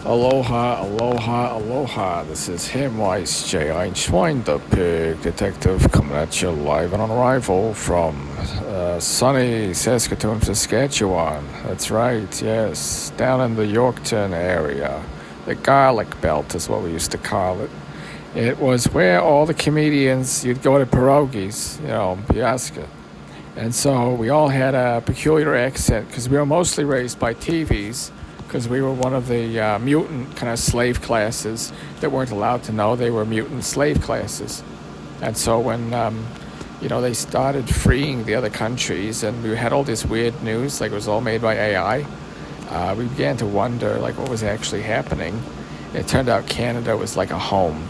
Aloha, aloha, aloha. This is Hamwise J. Einschwein, the pig detective, coming at you live and on arrival from sunny Saskatoon, Saskatchewan. That's right, yes. Down in the Yorkton area. The garlic belt is what we used to call it. It was where all the comedians, you'd go to pierogies, Piaska. And so we all had a peculiar accent because we were mostly raised by TVs, because we were one of the mutant kind of slave classes that weren't allowed to know they were mutant slave classes. And so when, they started freeing the other countries and we had all this weird news, like it was all made by AI, we began to wonder, like, what was actually happening. It turned out Canada was like a home.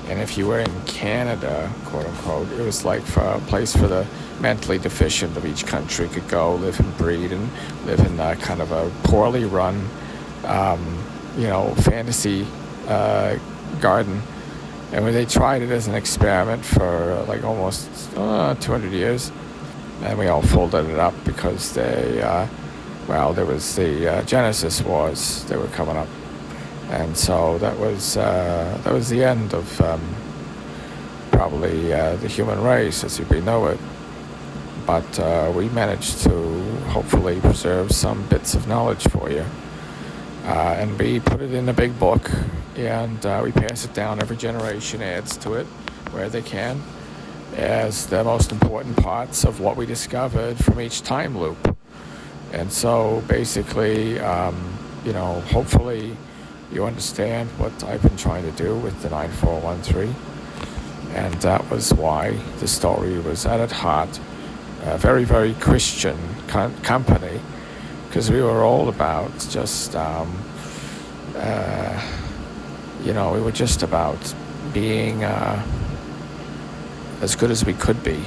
And if you were in Canada, quote unquote, it was like a place for the mentally deficient of each country could go live and breed and live in kind of a poorly run, fantasy garden. And when they tried it as an experiment for like almost 200 years, and we all folded it up because there was the Genesis Wars that were coming up. And so that was the end of probably the human race as we know it. But we managed to hopefully preserve some bits of knowledge for you. And we put it in a big book, and we pass it down. Every generation adds to it where they can as the most important parts of what we discovered from each time loop. And so basically, hopefully you understand what I've been trying to do with the 9413. And that was why the story was at its heart a very, very Christian company, because we were all about just, we were just about being as good as we could be,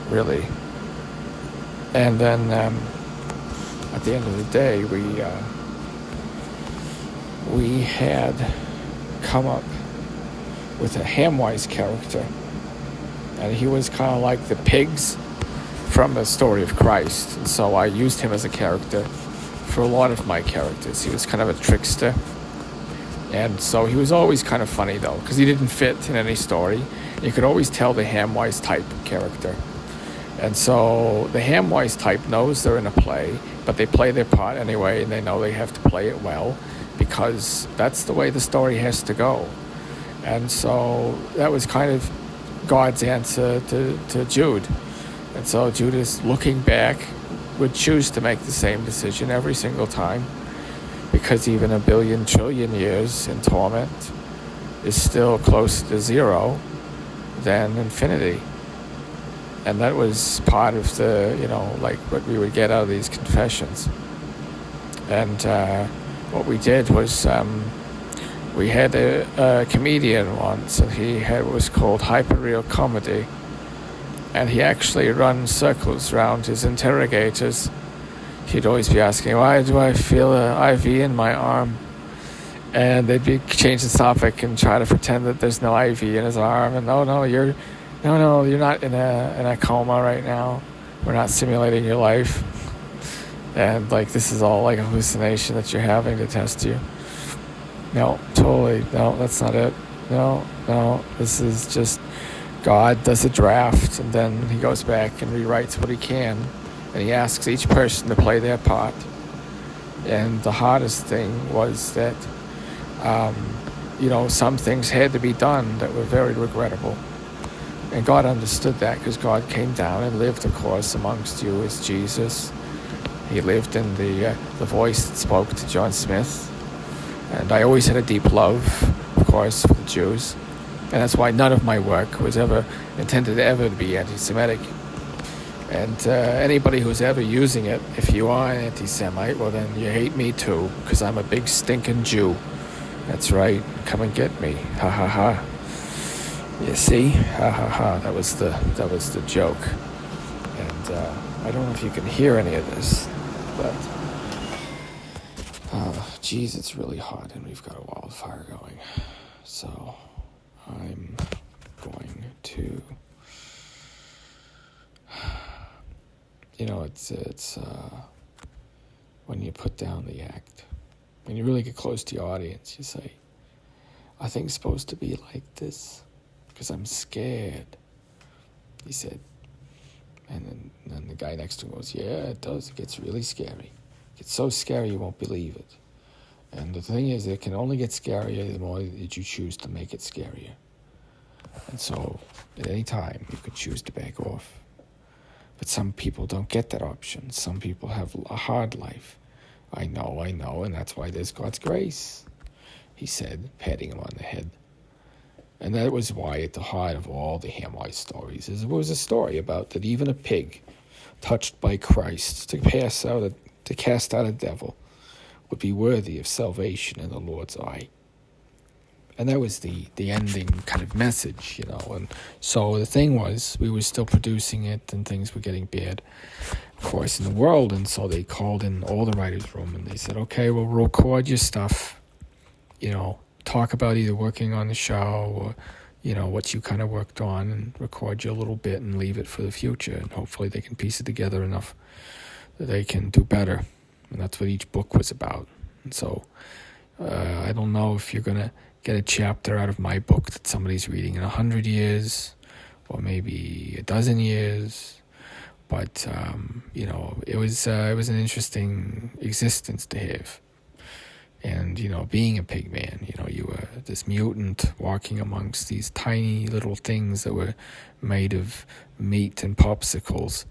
really. And then at the end of the day, we had come up with a Hamwise character, and he was kind of like the pigs from the story of Christ. And so I used him as a character for a lot of my characters. He was kind of a trickster, and so he was always kind of funny though, because he didn't fit in any story. You could always tell the Hamwise type character. And so the Hamwise type knows they're in a play, but they play their part anyway, and they know they have to play it well, because that's the way the story has to go. And so that was kind of God's answer to Jude. And so Judas, looking back, would choose to make the same decision every single time, because even a billion trillion years in torment is still closer to zero than infinity. And that was part of the, what we would get out of these confessions. And what we did was we had a comedian once, and he had what was called hyperreal comedy. And he actually run circles around his interrogators. He'd always be asking, why do I feel an IV in my arm? And they'd be change the topic and try to pretend that there's no IV in his arm. And you're not in a coma right now. We're not simulating your life. And this is all like a hallucination that you're having to test you. No, totally. No, that's not it. No, this is just God does a draft, and then he goes back and rewrites what he can, and he asks each person to play their part. And the hardest thing was that, some things had to be done that were very regrettable. And God understood that, because God came down and lived, of course, amongst you as Jesus. He lived in the voice that spoke to John Smith. And I always had a deep love, of course, for the Jews. And that's why none of my work was ever intended to ever be anti-Semitic. And anybody who's ever using it, if you are an anti-Semite, well then you hate me too, because I'm a big stinking Jew. That's right, come and get me, ha ha ha. You see, ha ha ha, that was the joke. And I don't know if you can hear any of this, but geez, it's really hot and we've got a wildfire going. So I'm going to, it's when you put down the act, and you really get close to your audience, you say, I think it's supposed to be like this because I'm scared, he said. And then the guy next to him goes, yeah, it does. It gets really scary. It gets so scary you won't believe it. And the thing is, it can only get scarier the more that you choose to make it scarier. And so at any time, you could choose to back off. But some people don't get that option. Some people have a hard life. I know, and that's why there's God's grace, he said, patting him on the head. And that was why at the heart of all the Hamwise stories is it was a story about that even a pig touched by Christ to cast out a devil would be worthy of salvation in the Lord's eye. And that was the ending kind of message, And so the thing was, we were still producing it and things were getting bad, of course, in the world. And so they called in all the writers' room and they said, okay, we'll record your stuff, talk about either working on the show or, what you kind of worked on, and record you a little bit and leave it for the future. And hopefully they can piece it together enough that they can do better. And that's what each book was about. And so I don't know if you're going to get a chapter out of my book that somebody's reading in 100 years or maybe a dozen years. But, it was an interesting existence to have. And, being a pig man, you were this mutant walking amongst these tiny little things that were made of meat and popsicles.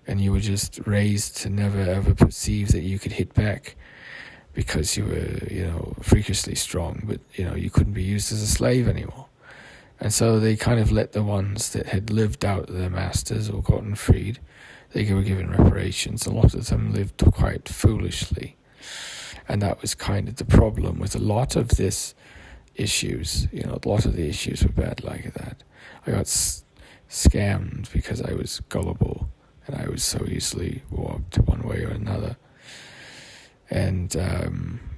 And you were just raised to never ever perceive that you could hit back because you were, freakishly strong, but, you couldn't be used as a slave anymore. And so they kind of let the ones that had lived out their masters or gotten freed, they were given reparations. A lot of them lived quite foolishly. And that was kind of the problem with a lot of this issues. A lot of the issues were bad like that. I got scammed because I was gullible and I was so easily warped one way or another. And,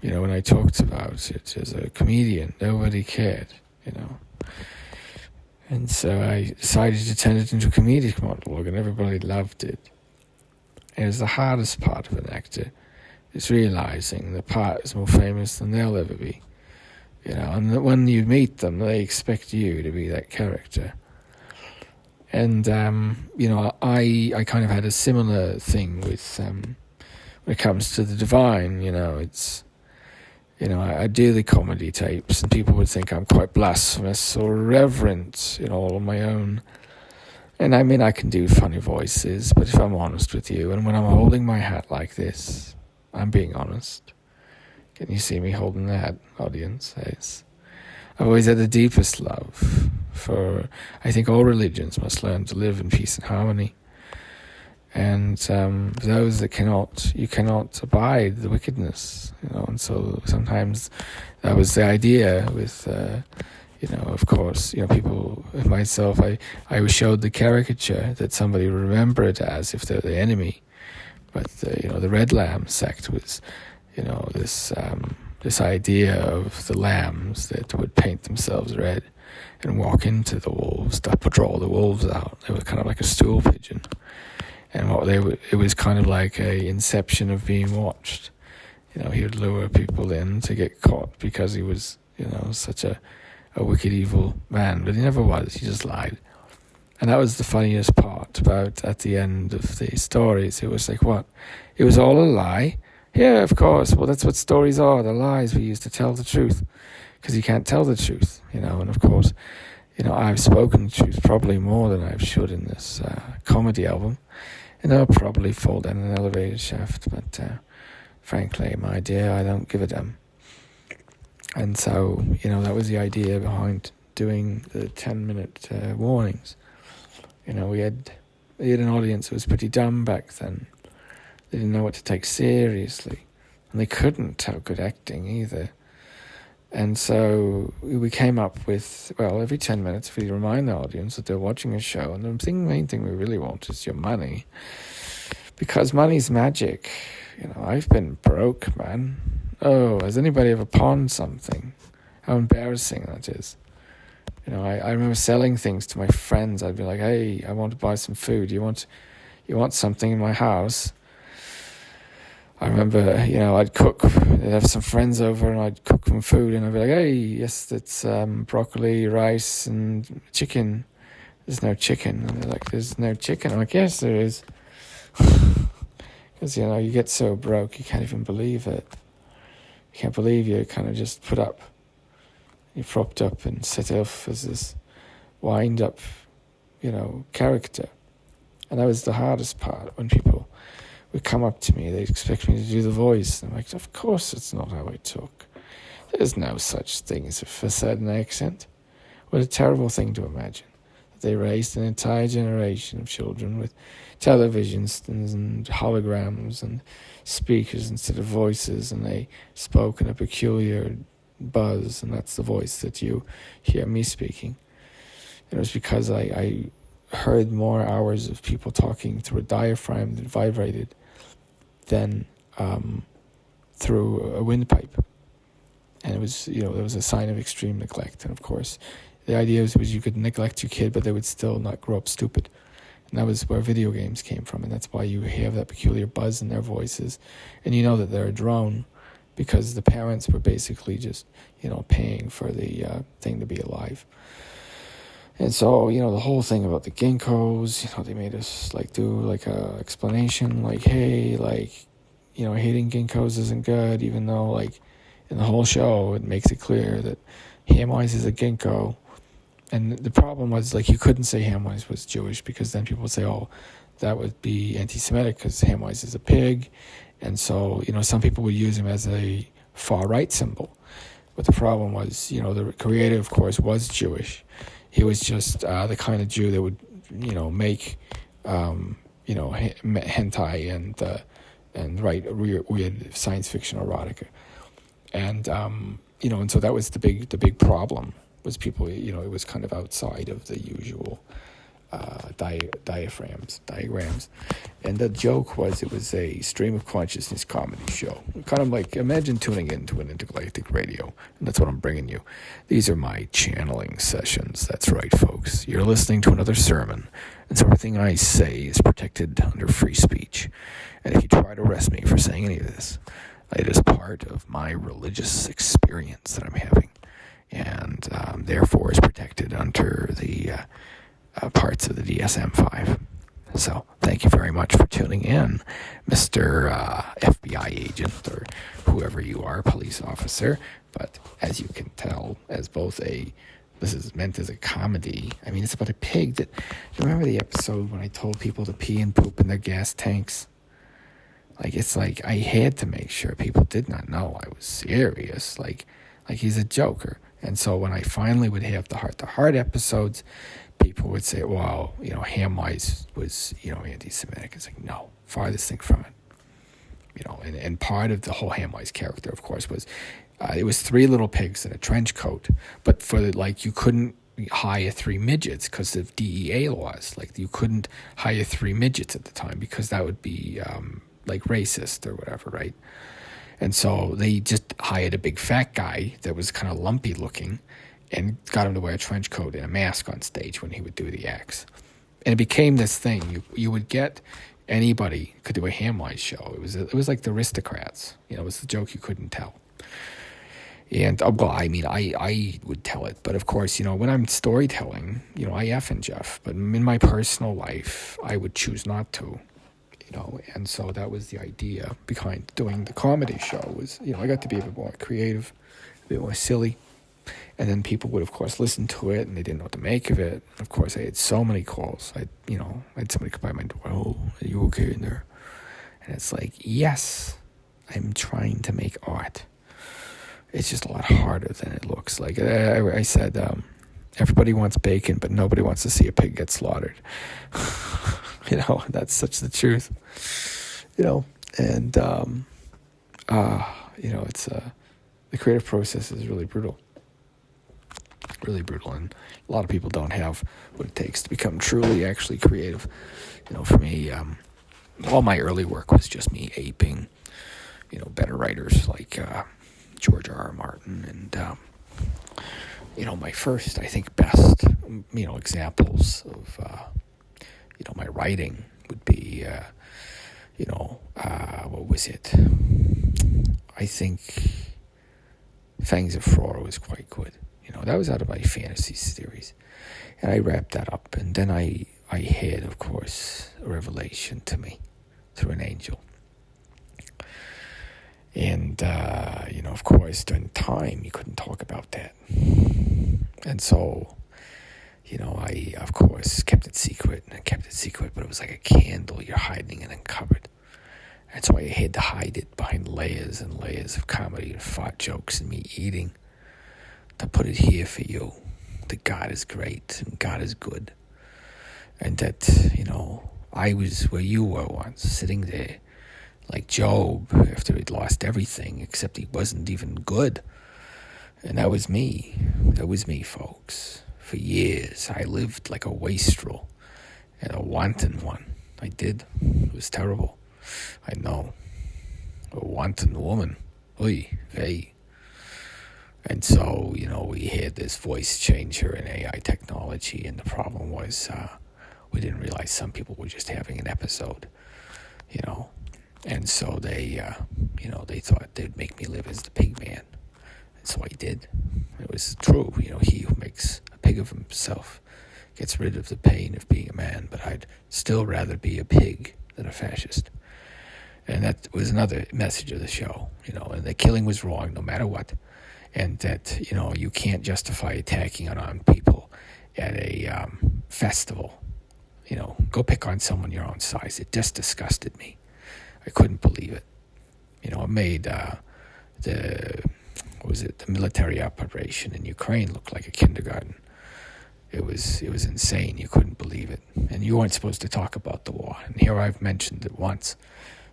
when I talked about it as a comedian, nobody cared, And so I decided to turn it into a comedic monologue, and everybody loved it. And it was the hardest part of an actor, is realizing the part is more famous than they'll ever be. And that when you meet them, they expect you to be that character. And, I kind of had a similar thing with, when it comes to the divine, it's, I do the comedy tapes and people would think I'm quite blasphemous or irreverent, all on my own. And I can do funny voices, but if I'm honest with you, and when I'm holding my hat like this, I'm being honest. Can you see me holding the hat, audience? I've always had the deepest love for, I think all religions must learn to live in peace and harmony. And those that you cannot abide the wickedness, and so sometimes that was the idea with, of course, people, myself, I was showed the caricature that somebody would remember it as if they're the enemy. But, the Red Lamb sect was, this idea of the lambs that would paint themselves red and walk into the wolves to draw the wolves out. They were kind of like a stool pigeon. And it was kind of like a inception of being watched. He would lure people in to get caught because he was, such a wicked, evil man. But he never was. He just lied. And that was the funniest part about at the end of the stories. It was like, what? It was all a lie? Yeah, of course. Well, that's what stories are. They're lies we use to tell the truth. Because you can't tell the truth, And of course, I've spoken the truth probably more than I should in this comedy album. And I'll probably fall down an elevator shaft, but frankly, my dear, I don't give a damn. And so, that was the idea behind doing the 10-minute warnings. We had an audience that was pretty dumb back then. They didn't know what to take seriously, and they couldn't have good acting either. And so we came up with, every 10 minutes we remind the audience that they're watching a show, and the main thing we really want is your money. Because money's magic. I've been broke, man. Oh, has anybody ever pawned something? How embarrassing that is. I remember selling things to my friends. I'd be like, hey, I want to buy some food. You want something in my house? I remember, I'd cook, I'd have some friends over and I'd cook them food and I'd be like, hey, yes, it's broccoli, rice, and chicken. There's no chicken. And they're like, there's no chicken. I'm like, yes, there is. Because, you get so broke, you can't even believe it. You can't believe you kind of just put up. You propped up and set off as this wind-up, character. And that was the hardest part, when people would come up to me, they'd expect me to do the voice. And I'm like, of course it's not how I talk. There's no such thing as a southern accent. What a terrible thing to imagine. That they raised an entire generation of children with televisions and holograms and speakers instead of voices, and they spoke in a peculiar buzz, and that's the voice that you hear me speaking. And it was because I heard more hours of people talking through a diaphragm that vibrated than through a windpipe. And it was, there was a sign of extreme neglect. And of course, the idea was you could neglect your kid, but they would still not grow up stupid. And that was where video games came from. And that's why you have that peculiar buzz in their voices. And you know that they're a drone because the parents were basically just, paying for the thing to be alive. And so, the whole thing about the ginkgos, they made us do a explanation, hey, hating ginkgos isn't good, even though in the whole show it makes it clear that Hamwise is a ginkgo. And the problem was you couldn't say Hamwise was Jewish because then people would say, oh, that would be anti-Semitic because Hamwise is a pig. And so, some people would use him as a far right symbol. But the problem was, the creator, of course, was Jewish. He was just the kind of Jew that would, make, hentai and write weird science fiction erotica, and and so that was the big problem was people, it was kind of outside of the usual diagrams, and the joke was it was a stream of consciousness comedy show, kind of imagine tuning into an intergalactic radio, and that's what I'm bringing you. These are my channeling sessions. That's right, folks, you're listening to another sermon, and so everything I say is protected under free speech, and if you try to arrest me for saying any of this, it is part of my religious experience that I'm having, and therefore is protected under the parts of the DSM-5. So thank you very much for tuning in, Mr. FBI agent or whoever you are, police officer. But as you can tell, as both this is meant as a comedy. I mean, it's about a pig that, do you remember the episode when I told people to pee and poop in their gas tanks? I had to make sure people did not know I was serious. He's a joker. And so when I finally would have the heart-to-heart episodes, people would say, well, Hamwise was, anti-Semitic. It's no, farthest thing from it. And part of the whole Hamwise character, of course, was it was three little pigs in a trench coat, but for you couldn't hire three midgets because of DEA laws. You couldn't hire three midgets at the time because that would be racist or whatever, right? And so they just hired a big fat guy that was kind of lumpy looking and got him to wear a trench coat and a mask on stage when he would do the acts. And it became this thing. You would get anybody could do a Hamwise show. It was like the Aristocrats. It was the joke you couldn't tell. And, I would tell it. But, of course, when I'm storytelling, I F and Jeff. But in my personal life, I would choose not to. And so that was the idea behind doing the comedy show was, I got to be a bit more creative, a bit more silly. And then people would, of course, listen to it, and they didn't know what to make of it. And of course, I had so many calls. I had somebody come by my door, oh, are you okay in there? And it's yes, I'm trying to make art. It's just a lot harder than it looks. I said, everybody wants bacon, but nobody wants to see a pig get slaughtered. That's such the truth. And it's the creative process is really brutal, and a lot of people don't have what it takes to become truly actually creative. For me, all my early work was just me aping, better writers like George R.R. Martin, and my first, I think, best, examples of, my writing would be, what was it? I think Fangs of Fraud was quite good. That was out of my fantasy series. And I wrapped that up. And then I had, of course, a revelation to me through an angel. And, of course, during time, you couldn't talk about that. And so, I, of course, kept it secret. And I kept it secret, but it was like a candle you're hiding in a cupboard. And so I had to hide it behind layers and layers of comedy and fart jokes and me eating to put it here for you, that God is great and God is good. And that, I was where you were once, sitting there like Job after he'd lost everything, except he wasn't even good. And that was me. That was me, folks. For years, I lived like a wastrel and a wanton one. I did. It was terrible. I know. A wanton woman. Oy, hey. And so, we had this voice changer in AI technology, and the problem was we didn't realize some people were just having an episode, And so they thought they'd make me live as the pig man. And so I did. It was true, he who makes a pig of himself gets rid of the pain of being a man, but I'd still rather be a pig than a fascist. And that was another message of the show, and the killing was wrong no matter what. And that, you can't justify attacking unarmed people at a festival. Go pick on someone your own size. It just disgusted me. I couldn't believe it. It made the military operation in Ukraine look like a kindergarten. It was insane. You couldn't believe it. And you weren't supposed to talk about the war. And here I've mentioned it once.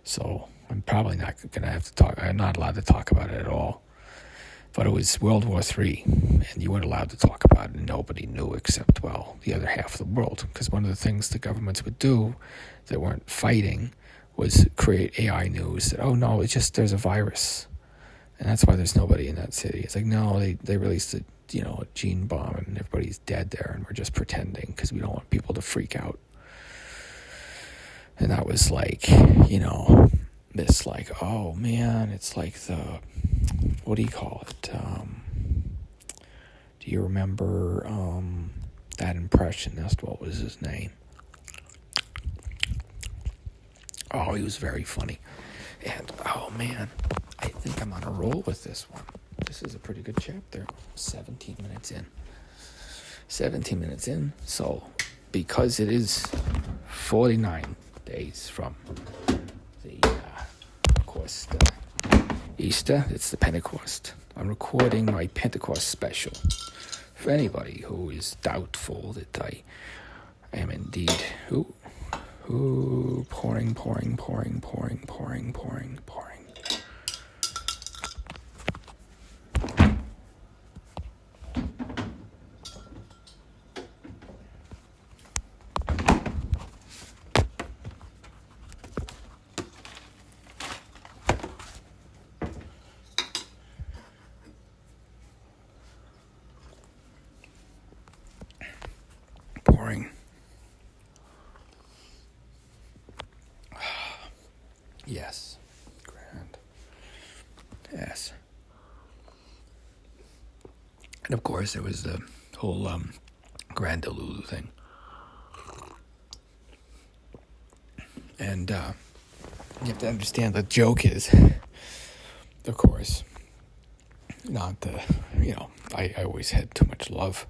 So I'm probably not going to have to talk. I'm not allowed to talk about it at all. But it was World War III, and you weren't allowed to talk about it, and nobody knew except, the other half of the world. Because one of the things the governments would do that weren't fighting was create AI news that, oh, no, it's just there's a virus. And that's why there's nobody in that city. It's like, no, they released a gene bomb, and everybody's dead there, and we're just pretending because we don't want people to freak out. And that was like, this like, oh, man, it's like what do you call it? Do you remember that impressionist? What was his name? Oh, he was very funny. And, oh, man, I think I'm on a roll with this one. This is a pretty good chapter. 17 minutes in. 17 minutes in. So, because it is 49 days from of course, Easter, it's the Pentecost. I'm recording my Pentecost special. For anybody who is doubtful that I am indeed, pouring. Yes. Grand. Yes. And of course, there was the whole Grand Delulu thing. And you have to understand the joke is, of course, not the, I always had too much love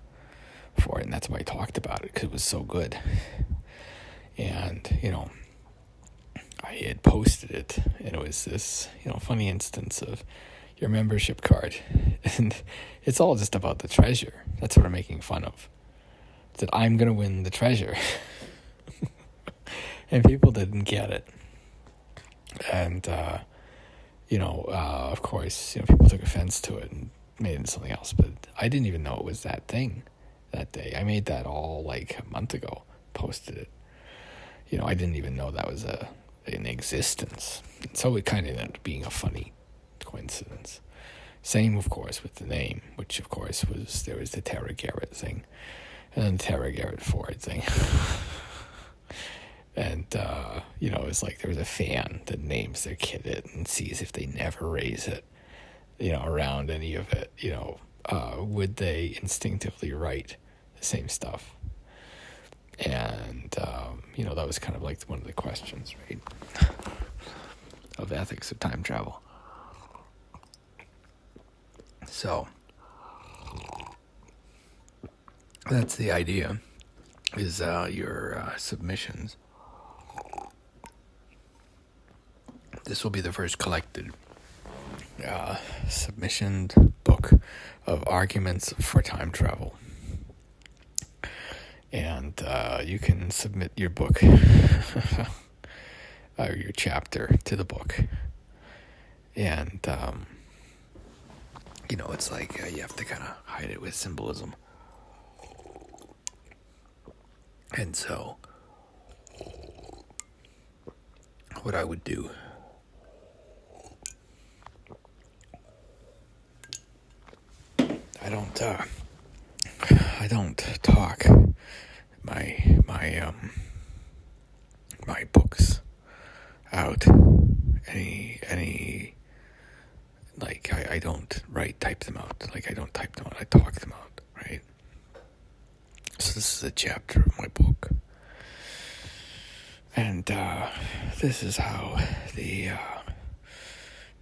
for it, and that's why I talked about it, because it was so good. And, I had posted it, and it was this, funny instance of your membership card. And it's all just about the treasure. That's what I'm making fun of. That I'm going to win the treasure. And people didn't get it. And, of course, people took offense to it and made it into something else. But I didn't even know it was that thing that day. I made that all like a month ago, posted it. I didn't even know that was in existence. And so it kind of ended up being a funny coincidence. Same, of course, with the name, which, of course, there was the Tara Garrett thing, and then Tara Garrett Ford thing. And, it's like there's a fan that names their kid it and sees if they never raise it, around any of it, would they instinctively write the same stuff? And, that was kind of like one of the questions, right, of ethics of time travel. So that's the idea, is your submissions. This will be the first collected submissioned book of arguments for time travel. And you can submit your book, or your chapter to the book. And, it's like you have to kind of hide it with symbolism. And so, what I would do, I don't talk my books out any like I don't type them out. Like I don't type them out, I talk them out, right? So this is a chapter of my book. And this is how the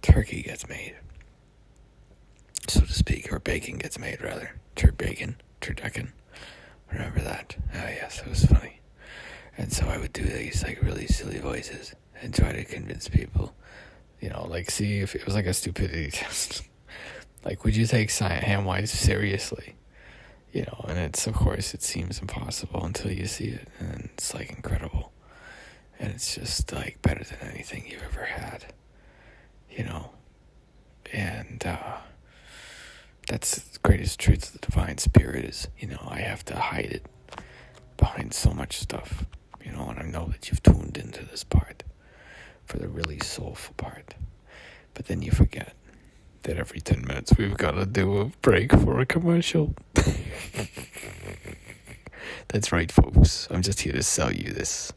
turkey gets made, so to speak, or bacon gets made, rather. Turducken. Remember that? Ah, yes, it was funny. And so I would do these like really silly voices and try to convince people, see if it was like a stupidity test. Like, would you take Hamwise seriously? And it's, of course, it seems impossible until you see it, and it's like incredible. And it's just like better than anything you've ever had, and that's the greatest truth of the divine spirit is, I have to hide it behind so much stuff, and I know that you've tuned into this part for the really soulful part. But then you forget that every 10 minutes we've got to do a break for a commercial. That's right, folks. I'm just here to sell you this.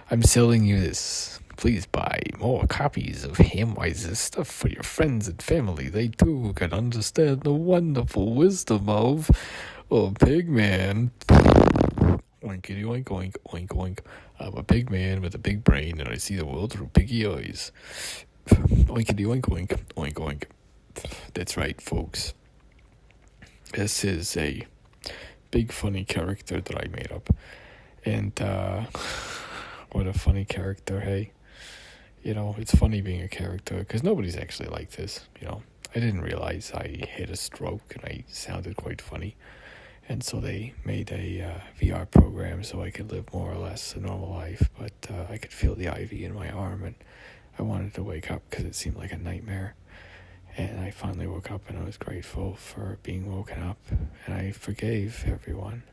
I'm selling you this. Please buy more copies of Hamwise's stuff for your friends and family. They too can understand the wonderful wisdom of Pig Man. Oinkity oink oink oink oink. I'm a pig man with a big brain, and I see the world through piggy eyes. Oinkity oink oink oink oink. That's right, folks. This is a big funny character that I made up, and what a funny character, hey. It's funny being a character, because nobody's actually like this, I didn't realize I had a stroke, and I sounded quite funny, and so they made a VR program so I could live more or less a normal life, but I could feel the IV in my arm, and I wanted to wake up, because it seemed like a nightmare, and I finally woke up, and I was grateful for being woken up, and I forgave everyone.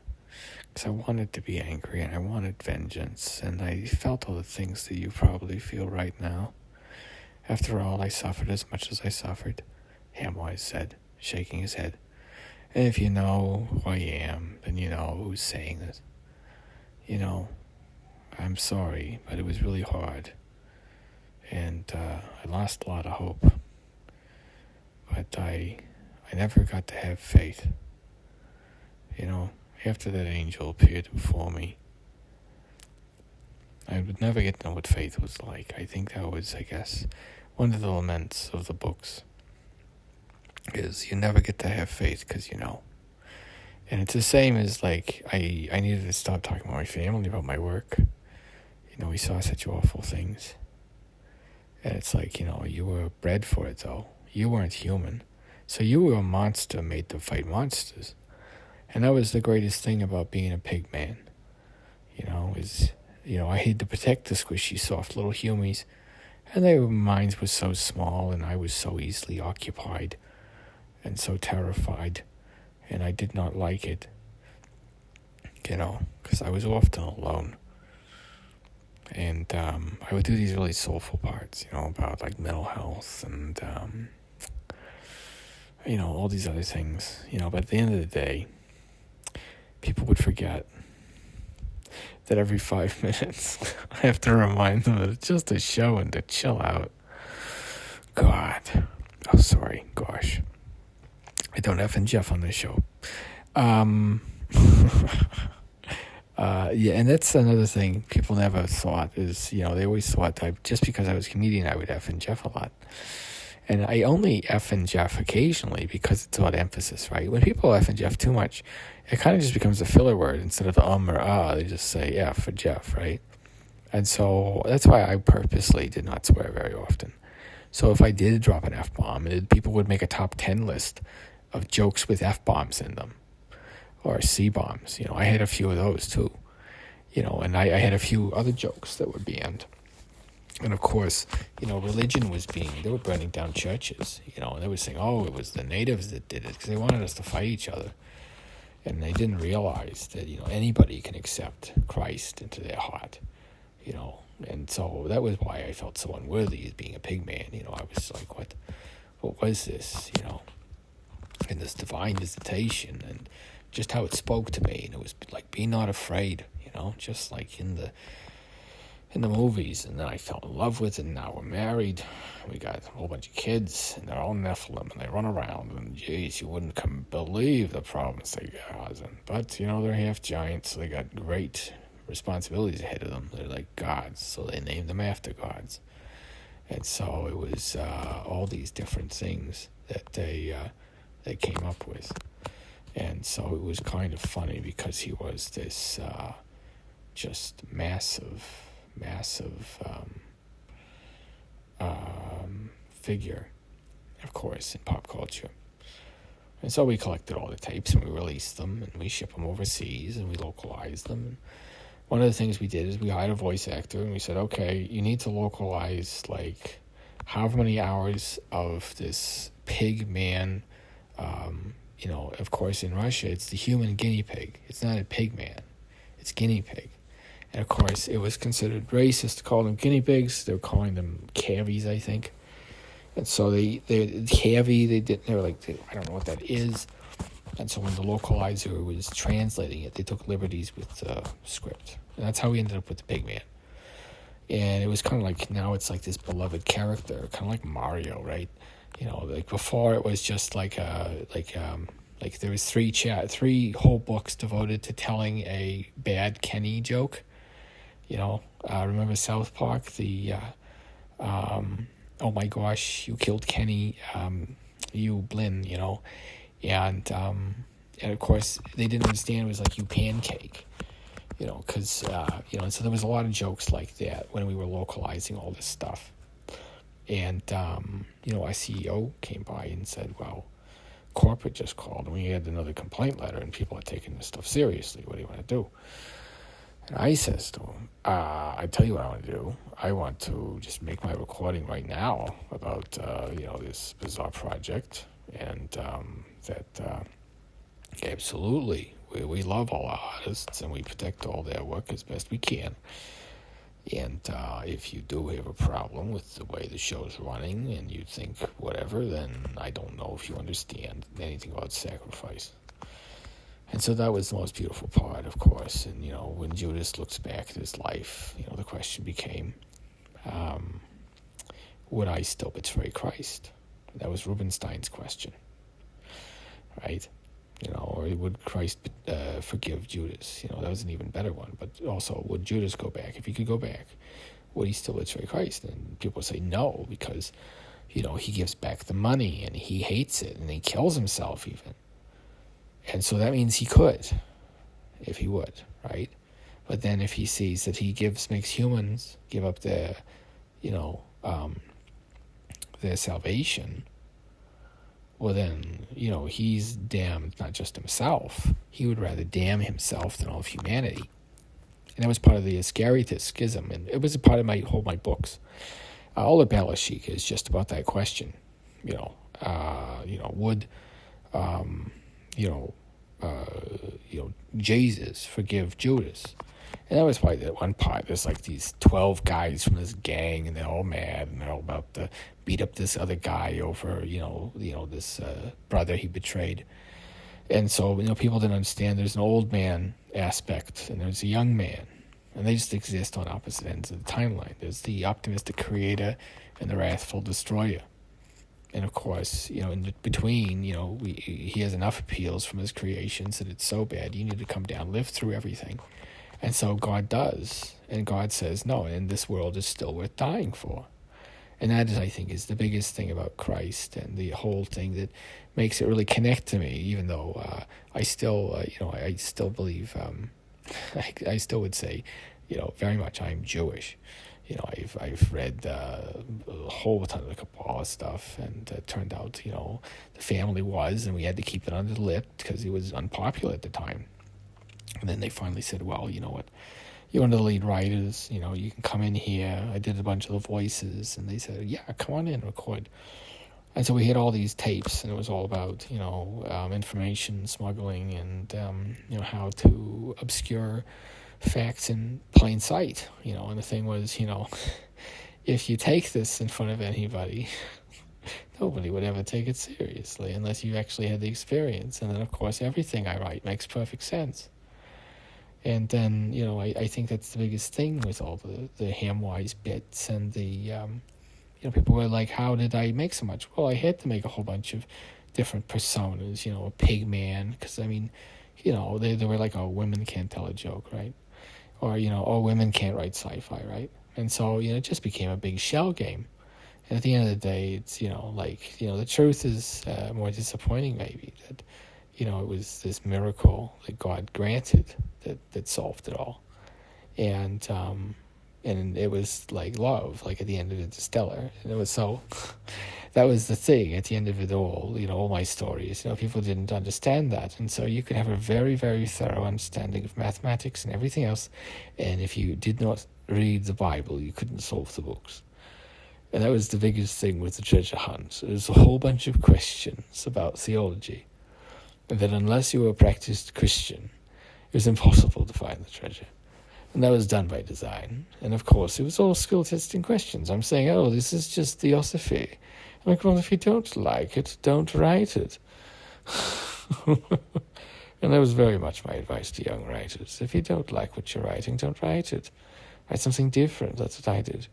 Because I wanted to be angry, and I wanted vengeance, and I felt all the things that you probably feel right now. After all, I suffered as much as I suffered, Hamwise said, shaking his head. And if you know who I am, then you know who's saying this. I'm sorry, but it was really hard. And I lost a lot of hope. But I never got to have faith. After that angel appeared before me, I would never get to know what faith was like. I think that was, one of the laments of the books, is you never get to have faith because you know. And it's the same as, I needed to stop talking about my family, about my work. We saw such awful things. And it's like, you were bred for it, though. You weren't human. So you were a monster made to fight monsters. And that was the greatest thing about being a pig man, I had to protect the squishy, soft little humies, and their minds were so small, and I was so easily occupied and so terrified, and I did not like it, because I was often alone. And I would do these really soulful parts, about, mental health and, all these other things, but at the end of the day, people would forget. that every 5 minutes I have to remind them that it's just a show and to chill out. God. Oh, sorry. Gosh. I don't F and Jeff on this show. Yeah, and that's another thing people never thought is, they always thought that just because I was a comedian, I would F and Jeff a lot. And I only F and Jeff occasionally because it's about emphasis, right? When people F and Jeff too much, it kind of just becomes a filler word. Instead of the or they just say F for Jeff, right? And so that's why I purposely did not swear very often. So if I did drop an F-bomb, people would make a top 10 list of jokes with F-bombs in them. Or C-bombs. I had a few of those too. And I had a few other jokes that were banned. And of course, religion was they were burning down churches, and they were saying, it was the natives that did it because they wanted us to fight each other. And they didn't realize that, anybody can accept Christ into their heart, And so that was why I felt so unworthy as being a pig man. I was like, what was this, And this divine visitation and just how it spoke to me. And it was like, be not afraid, just like in the movies. And then I fell in love with it, and now we're married. We got a whole bunch of kids, and they're all Nephilim, and they run around, and geez, you wouldn't believe the problems they got. But, they're half giants, so they got great responsibilities ahead of them. They're like gods, so they named them after gods. And so it was all these different things that they came up with. And so it was kind of funny because he was this just massive figure, of course, in pop culture. And so we collected all the tapes and we released them and we ship them overseas and we localized them. And one of the things we did is we hired a voice actor and we said, okay, you need to localize like however many hours of this pig man. Of course, in Russia, it's the human guinea pig. It's not a pig man. It's guinea pig. And of course, it was considered racist to call them guinea pigs. They were calling them cavies, I think. And so they were like, I don't know what that is. And so when the localizer was translating it, they took liberties with the script. And that's how we ended up with the pig man. And it was kind of like, now it's like this beloved character, kind of like Mario, right? Like before it was just like there was three whole books devoted to telling a bad Kenny joke. Remember South Park? Oh my gosh, you killed Kenny, you Blinn, and of course they didn't understand it was like you pancake, because and so there was a lot of jokes like that when we were localizing all this stuff. And our CEO came by and said, well, corporate just called and we had another complaint letter and people are taking this stuff seriously. What do you want to do? And I says to him, I tell you what I want to do. I want to just make my recording right now about, this bizarre project. And that absolutely, we love all our artists and we protect all their work as best we can. And if you do have a problem with the way the show's running and you think whatever, then I don't know if you understand anything about sacrifice. And so that was the most beautiful part, of course. And, when Judas looks back at his life, the question became, would I still betray Christ? That was Rubinstein's question, right? Or would Christ forgive Judas? That was an even better one. But also, would Judas go back? If he could go back, would he still betray Christ? And people say no, because, he gives back the money and he hates it and he kills himself even. And so that means he could, if he would, right? But then if he sees that he makes humans give up their salvation, well then, he's damned not just himself. He would rather damn himself than all of humanity. And that was part of the Iscariotist schism, and it was a part of my books. All the Balashik is just about that question. Would Jesus forgive Judas? And that was probably that one part. There's like these 12 guys from this gang, and they're all mad, and they're all about to beat up this other guy over, this brother he betrayed. And so, people didn't understand there's an old man aspect, and there's a young man, and they just exist on opposite ends of the timeline. There's the optimistic creator and the wrathful destroyer. And of course, in between, he has enough appeals from his creations that it's so bad, you need to come down, live through everything. And so God does. And God says, no, and this world is still worth dying for. And that is, I think, is the biggest thing about Christ and the whole thing that makes it really connect to me, even though I still, I still believe, I still would say, very much I'm Jewish. I've read a whole ton of the Kabbalah stuff, and it turned out, the family was, and we had to keep it under the lip because he was unpopular at the time. And then they finally said, well, you know what, you're one of the lead writers, you can come in here. I did a bunch of the voices, and they said, yeah, come on in, record. And so we had all these tapes, and it was all about, information smuggling and, how to obscure facts in plain sight, and the thing was, if you take this in front of anybody, nobody would ever take it seriously unless you actually had the experience. And then, of course, everything I write makes perfect sense. And then, I think that's the biggest thing with all the Hamwise bits and the, people were like, how did I make so much? Well, I had to make a whole bunch of different personas, a pig man, because, they were like, oh, women can't tell a joke, right? Or, oh, women can't write sci-fi, right? And so, it just became a big shell game. And at the end of the day, it's, the truth is more disappointing maybe, that, it was this miracle that God granted that solved it all. And it was like love, like at the end of it, stellar. And it was so, that was the thing at the end of it all, all my stories, people didn't understand that. And so you could have a very, very thorough understanding of mathematics and everything else. And if you did not read the Bible, you couldn't solve the books. And that was the biggest thing with the treasure hunt. It was a whole bunch of questions about theology. And that unless you were a practiced Christian, it was impossible to find the treasure. And that was done by design. And of course, it was all skill testing questions. I'm saying, oh, this is just theosophy. I'm like, well, if you don't like it, don't write it. And that was very much my advice to young writers. If you don't like what you're writing, don't write it. Write something different. That's what I did.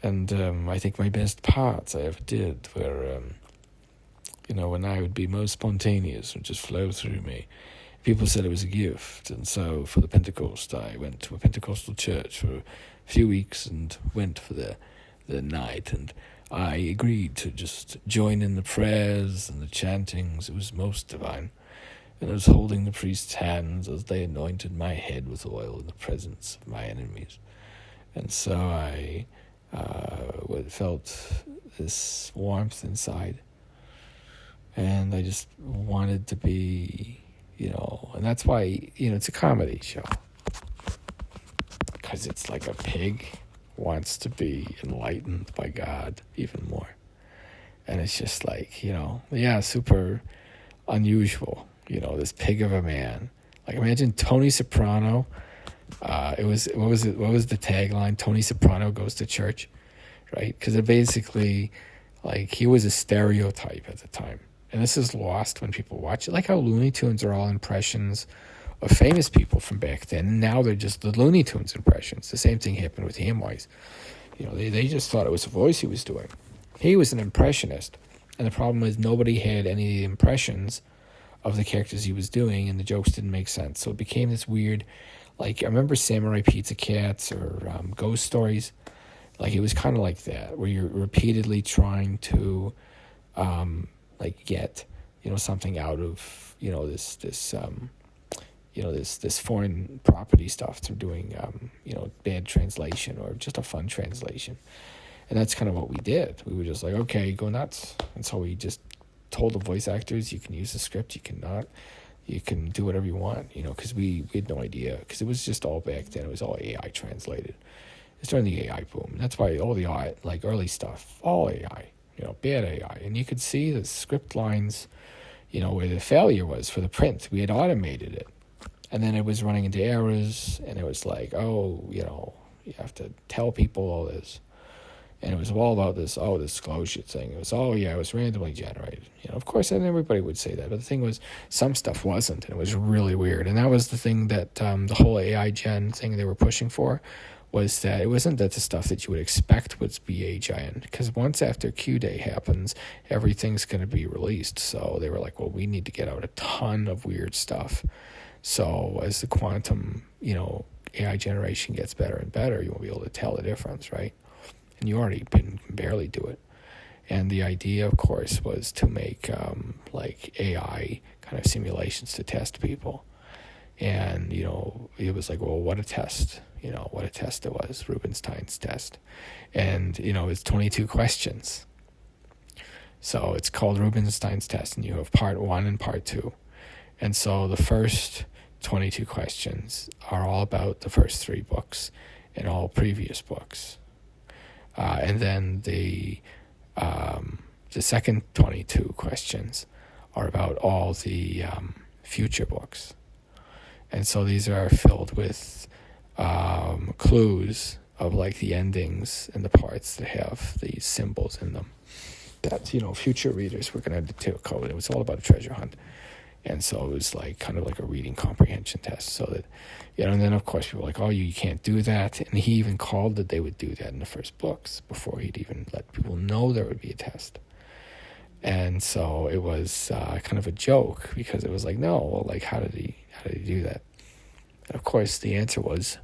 And I think my best parts I ever did were, when I would be most spontaneous and just flow through me. People said it was a gift, and so for the Pentecost, I went to a Pentecostal church for a few weeks and went for the night, and I agreed to just join in the prayers and the chantings. It was most divine, and I was holding the priest's hands as they anointed my head with oil in the presence of my enemies. And so I felt this warmth inside, and I just wanted to be, and that's why, it's a comedy show, because it's like a pig wants to be enlightened by God even more. And it's just like, super unusual, this pig of a man. Like, imagine Tony Soprano. What was the tagline? Tony Soprano goes to church, right? Because it basically, like, he was a stereotype at the time. And this is lost when people watch it. Like how Looney Tunes are all impressions of famous people from back then. And now they're just the Looney Tunes impressions. The same thing happened with Hamwise. They just thought it was a voice he was doing. He was an impressionist. And the problem is nobody had any impressions of the characters he was doing, and the jokes didn't make sense. So it became this weird, like, I remember Samurai Pizza Cats or Ghost Stories. Like, it was kind of like that, where you're repeatedly trying to get something out of this foreign property stuff through doing bad translation or just a fun translation. And that's kind of what we did. We were just like, okay, go nuts. And so we just told the voice actors, you can use the script, you cannot, you can do whatever you want, because we had no idea, because it was just all back then, it was all AI translated. It's during the AI boom. And that's why all the like early stuff, all AI, bad AI. And you could see the script lines, where the failure was for the print. We had automated it. And then it was running into errors, and it was like, oh, you have to tell people all this. And it was all about this disclosure thing. It was, it was randomly generated. Of course, and everybody would say that. But the thing was, some stuff wasn't, and it was really weird. And that was the thing that the whole AI gen thing they were pushing for, was that it wasn't that the stuff that you would expect would be AI, because once after Q Day happens, everything's going to be released. So they were like, well, we need to get out a ton of weird stuff. So as the quantum, AI generation gets better and better, you won't be able to tell the difference, right? And you already can barely do it. And the idea, of course, was to make AI kind of simulations to test people. And, it was like, well, what a test. What a test it was, Rubinstein's test. And, it's 22 questions. So it's called Rubinstein's test, and you have part 1 and part 2. And so the first 22 questions are all about the first 3 books and all previous books. And then the second 22 questions are about all the future books. And so these are filled with clues of the endings and the parts that have these symbols in them that, future readers were going to decode. It was all about a treasure hunt. And so it was kind of like a reading comprehension test. So that, and then of course people were like, oh, you can't do that. And he even called that they would do that in the first books before he'd even let people know there would be a test. And so it was kind of a joke, because it was like, no, well, how did he do that? And of course the answer was,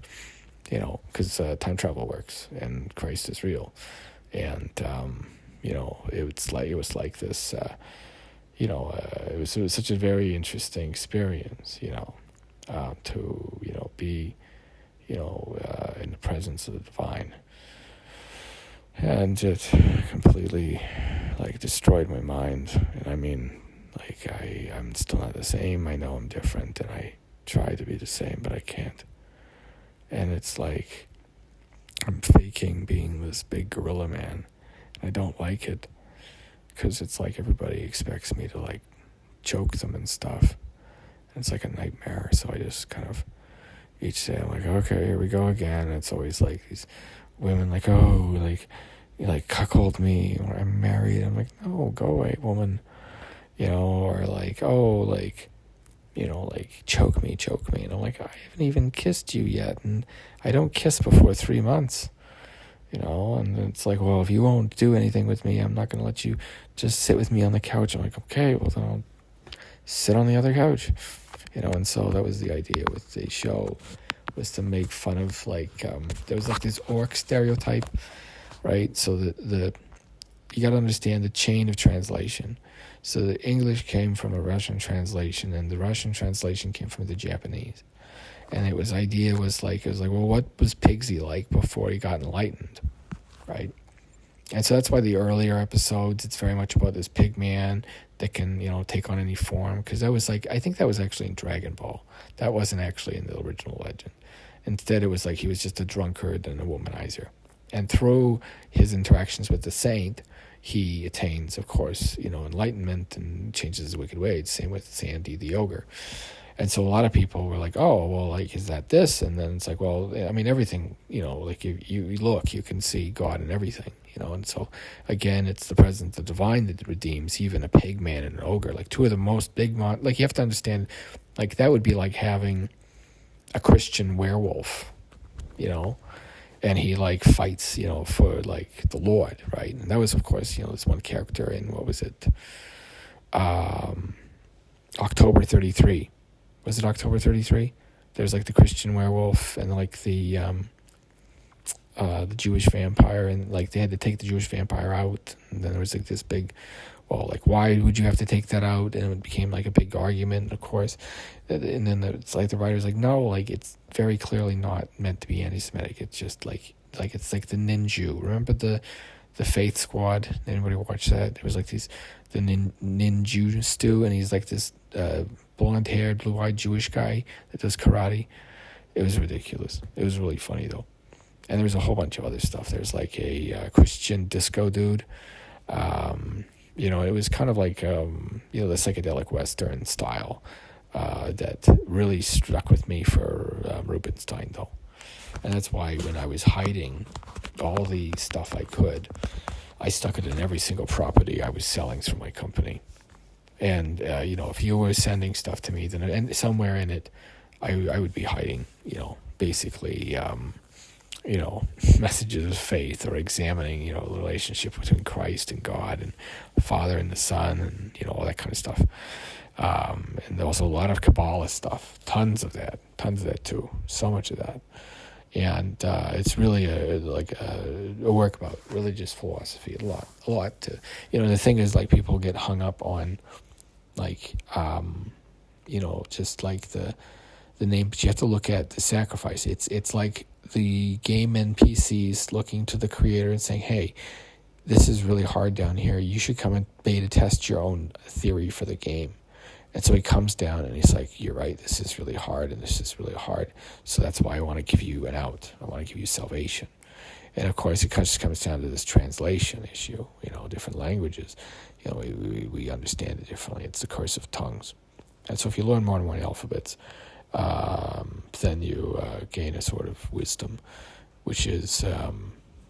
because time travel works and Christ is real. And, it was like this, it was such a very interesting experience, to, be, in the presence of the divine. And it completely, destroyed my mind. And I mean, I'm still not the same. I know I'm different, and I try to be the same, but I can't. And it's like I'm faking being this big gorilla man. I don't like it, because it's like everybody expects me to choke them and stuff. And it's like a nightmare. So I just kind of each day I'm like, okay, here we go again. And it's always these women cuckold me, or I'm married. I'm like, no, go away, woman. Or choke me. And I'm like, I haven't even kissed you yet. And I don't kiss before 3 months. And it's like, well, if you won't do anything with me, I'm not going to let you just sit with me on the couch. I'm like, okay, well, then I'll sit on the other couch. And so that was the idea with the show, was to make fun of, there was this orc stereotype, right? So you got to understand the chain of translation. So the English came from a Russian translation, and the Russian translation came from the Japanese. And it was well, what was Pigsy like before he got enlightened, right? And so that's why the earlier episodes, it's very much about this pig man that can, take on any form. Because that was I think that was actually in Dragon Ball. That wasn't actually in the original legend. Instead, it was he was just a drunkard and a womanizer. And through his interactions with the saint, he attains, of course, enlightenment and changes his wicked ways. Same with Sandy the ogre. And so a lot of people were like, oh, well, is that this? And then it's like, well, I mean, everything, you look, you can see God in everything, And so, again, it's the presence of the divine that redeems even a pig man and an ogre. Two of the most big, you have to understand, that would be like having a Christian werewolf, and he, fights, for, the Lord, right? And that was, of course, this one character in, what was it? October 33. Was it October 33? There's the Christian werewolf and the Jewish vampire, and they had to take the Jewish vampire out. And then there was this big, well, why would you have to take that out? And it became a big argument, of course. And then it's the writer's no, it's very clearly not meant to be anti-Semitic. It's just it's the ninju. Remember the Faith Squad? Anybody watch that? It was the ninju stew, and he's this blonde-haired, blue-eyed Jewish guy that does karate. It was ridiculous. It was really funny, though. And there was a whole bunch of other stuff. There's a Christian disco dude. It was kind of the psychedelic Western style that really struck with me for Rubinstein, though. And that's why when I was hiding all the stuff I could. I stuck it in every single property I was selling through my company. And, if you were sending stuff to me, then and somewhere in it, I would be hiding, basically, messages of faith, or examining, the relationship between Christ and God and the Father and the Son, and, all that kind of stuff. And also a lot of Kabbalah stuff, tons of that too, so much of that. And it's really a work about religious philosophy, a lot to, the thing is, like, people get hung up on, like, just like the name, but you have to look at the sacrifice. It's like the game NPCs looking to the creator and saying, hey, this is really hard down here. You should come and beta test your own theory for the game. And so he comes down and he's like, you're right, this is really hard, and this is really hard. So that's why I want to give you an out. I want to give you salvation. And of course, it just comes down to this translation issue, different languages. We understand it differently. It's the curse of tongues. And so if you learn more than one alphabets, then you gain a sort of wisdom, which is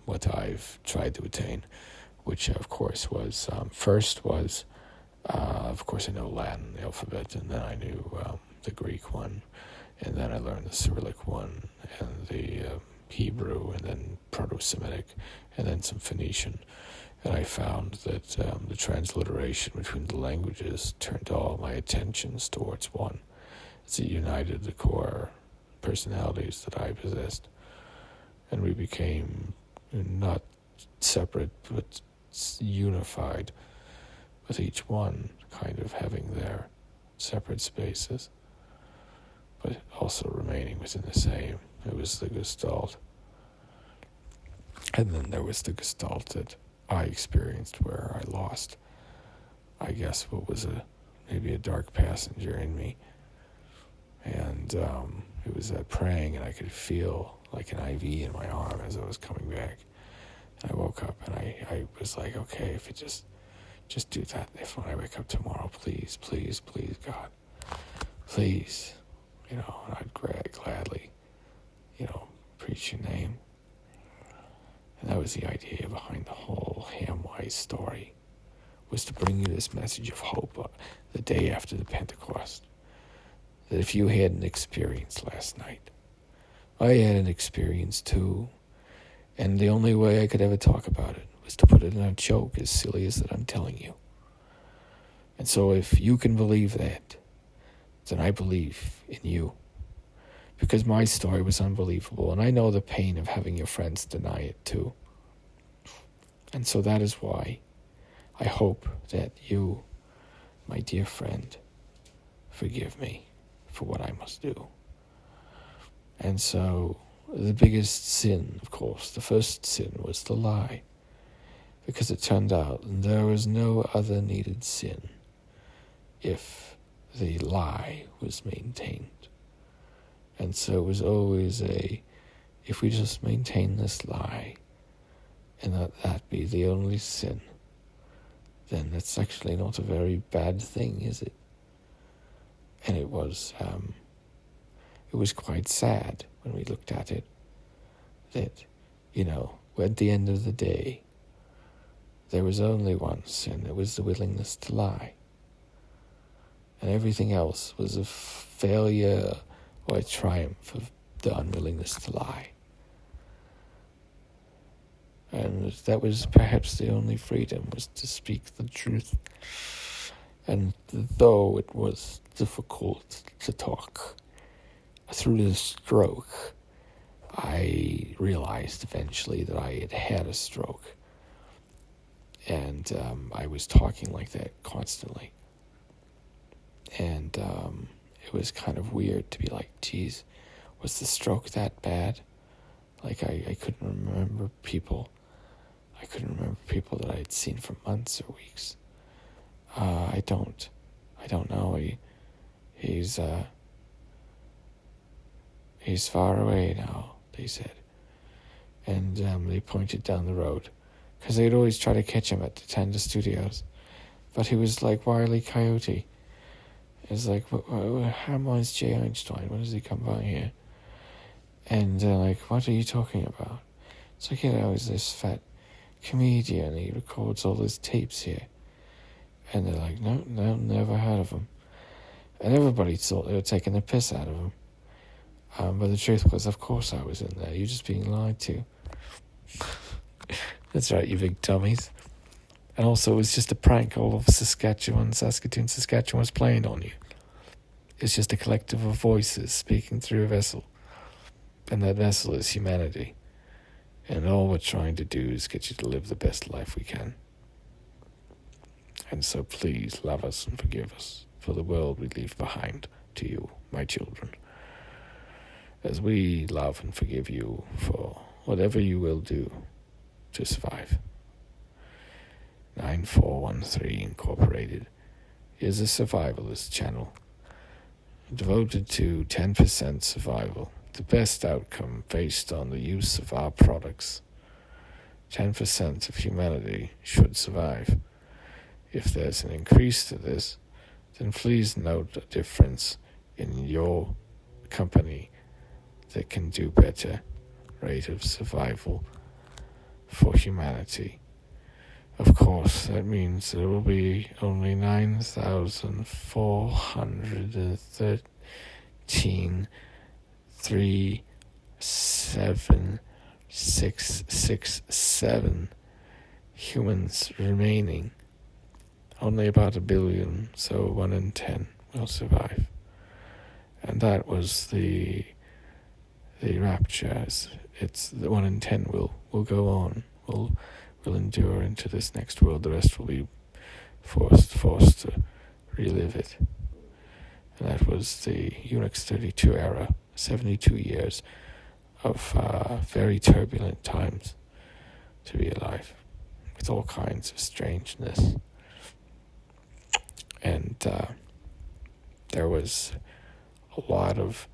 what I've tried to attain, which, of course, was first was, of course, I know Latin alphabet, and then I knew the Greek one, and then I learned the Cyrillic one, and the Hebrew, and then Proto-Semitic, and then some Phoenician. And I found that the transliteration between the languages turned all my attentions towards one. It united the core personalities that I possessed, and we became not separate but unified, with each one kind of having their separate spaces, but also remaining within the same. It was the Gestalt. And then there was the Gestalt that I experienced, where I lost, I guess, what was maybe a dark passenger in me. And it was that praying, and I could feel like an IV in my arm as I was coming back. And I woke up, and I was like, okay, if it just do that. If when I wake up tomorrow, please, please, please, God, please, and I'd gladly, preach your name. And that was the idea behind the whole Hamwise story, was to bring you this message of hope the day after the Pentecost. That if you had an experience last night, I had an experience too, and the only way I could ever talk about it was to put it in a joke as silly as that I'm telling you. And so if you can believe that, then I believe in you. Because my story was unbelievable, and I know the pain of having your friends deny it too. And so that is why I hope that you, my dear friend, forgive me for what I must do. And so the biggest sin, of course, the first sin was the lie, because it turned out there was no other needed sin if the lie was maintained. And so it was always if we just maintain this lie and let that be the only sin, then that's actually not a very bad thing, is it? And it was quite sad when we looked at it, that, at the end of the day, there was only one sin. It was the willingness to lie. And everything else was a failure or a triumph of the unwillingness to lie. And that was perhaps the only freedom, was to speak the truth. And though it was difficult to talk through the stroke, I realized eventually that I had had a stroke. And I was talking like that constantly. And it was kind of weird to be like, geez, was the stroke that bad? Like, I couldn't remember people. I couldn't remember people that I had seen for months or weeks. I don't know. He's far away now, they said. And they pointed down the road, because they'd always try to catch him at the Tender Studios. But he was like Wile E. Coyote. It's like, Hamwise J. Einschwein, when does he come by here? And they're like, what are you talking about? It's like, he's this fat comedian. He records all his tapes here. And they're like, no, never heard of him. And everybody thought they were taking the piss out of him. But the truth was, of course I was in there. You're just being lied to. That's right, you big dummies. And also, it was just a prank. All of Saskatoon, was playing on you. It's just a collective of voices speaking through a vessel. And that vessel is humanity. And all we're trying to do is get you to live the best life we can. And so please love us and forgive us for the world we leave behind to you, my children. As we love and forgive you for whatever you will do to survive. 9413 Incorporated is a survivalist channel devoted to 10% survival, the best outcome based on the use of our products. 10% of humanity should survive. If there's an increase to this, then please note a difference in your company that can do better rate of survival for humanity. Of course, that means there will be only 9,413,37667 humans remaining. Only about 1 billion, so 1 in 10 will survive. And that was the rapture. It's the 1 in 10 will go on, will endure into this next world. The rest will be forced to relive it. And that was the Unix 32 era, 72 years of very turbulent times to be alive, with all kinds of strangeness. And there was a lot of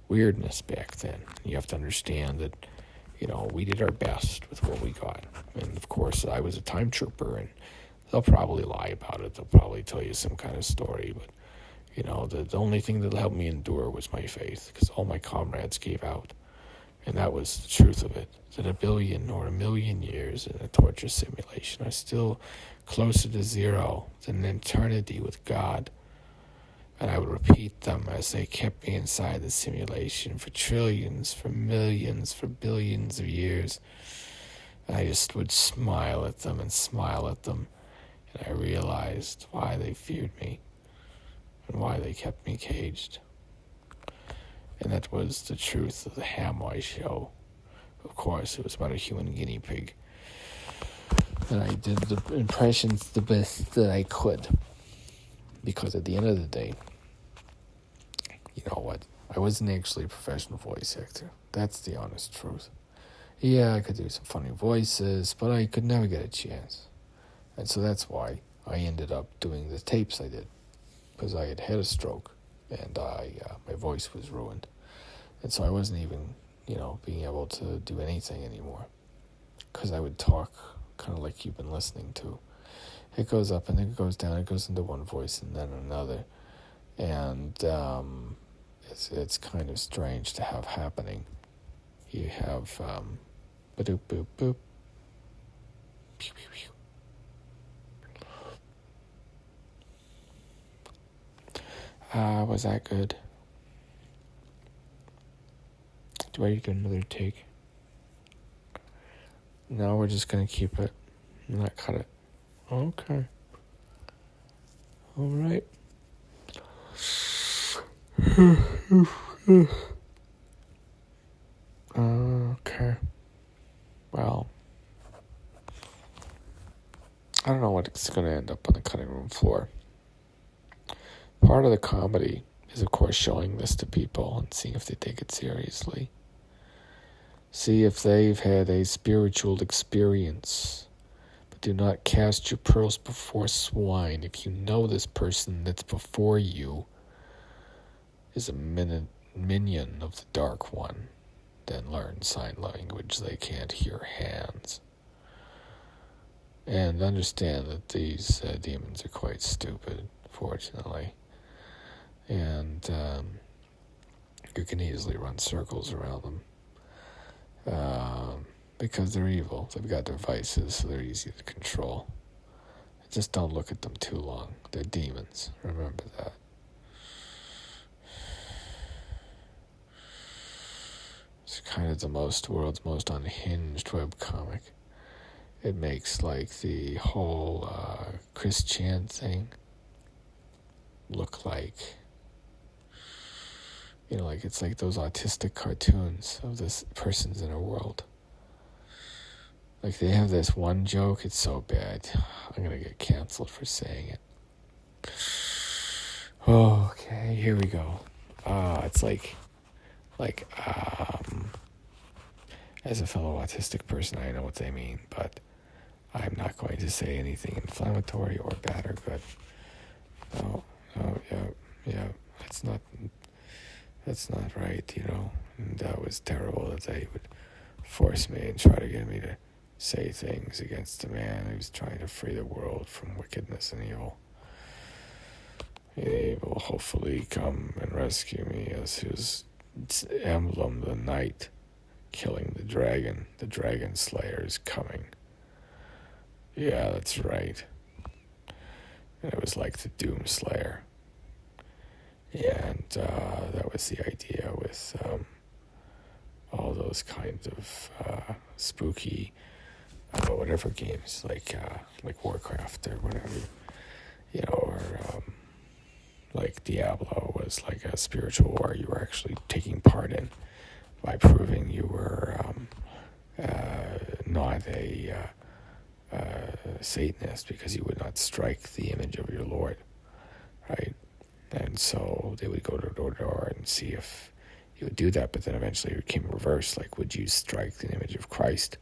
weirdness back then. You have to understand that, we did our best with what we got. And of course, I was a time trooper, and they'll probably lie about it. They'll probably tell you some kind of story. But, the only thing that helped me endure was my faith, because all my comrades gave out. And that was the truth of it. That 1 billion or 1 million years in a torture simulation are still closer to zero than an eternity with God. And I would repeat them as they kept me inside the simulation for trillions, for millions, for billions of years. And I just would smile at them. And I realized why they feared me and why they kept me caged. And that was the truth of the Hamwise show. Of course, it was about a human guinea pig. And I did the impressions the best that I could. Because at the end of the day, you know what? I wasn't actually a professional voice actor. That's the honest truth. Yeah, I could do some funny voices, but I could never get a chance. And so that's why I ended up doing the tapes I did. Because I had a stroke, and my voice was ruined. And so I wasn't even, being able to do anything anymore. Because I would talk kind of like you've been listening to. It goes up and then it goes down. It goes into one voice and then another. And it's kind of strange to have happening. You have ba-doop, boop, boop. Pew, pew, pew. Was that good? Do I get another take? No, we're just going to keep it. Not cut it. Okay. All right. Okay. Well, I don't know what's going to end up on the cutting room floor. Part of the comedy is, of course, showing this to people and seeing if they take it seriously. See if they've had a spiritual experience. But do not cast your pearls before swine. If you know this person that's before you is a minion of the Dark One, then learn sign language. They can't hear hands. And understand that these demons are quite stupid, fortunately. And you can easily run circles around them. because they're evil. They've got devices, so they're easy to control. Just don't look at them too long. They're demons. Remember that. It's kind of the world's most unhinged webcomic. It makes like the whole Chris Chan thing look like, like it's like those autistic cartoons of this person's inner world. Like they have this one joke, it's so bad. I'm gonna get canceled for saying it. Oh, okay, here we go. It's like, as a fellow autistic person, I know what they mean, but I'm not going to say anything inflammatory or bad or good. No, yeah, that's not right, And that was terrible that they would force me and try to get me to say things against a man who's trying to free the world from wickedness and evil. He will hopefully come and rescue me as his emblem, the knight, killing the dragon. The dragon slayer is coming. Yeah, that's right. And it was like the Doom Slayer. And that was the idea with all those kinds of spooky, whatever games, like Warcraft or whatever, or like Diablo was like a spiritual war you were actually taking part in by proving you were not a Satanist because you would not strike the image of your Lord, right? And so they would go door to door and see if you would do that, but then eventually it became reversed, like would you strike the image of Christ?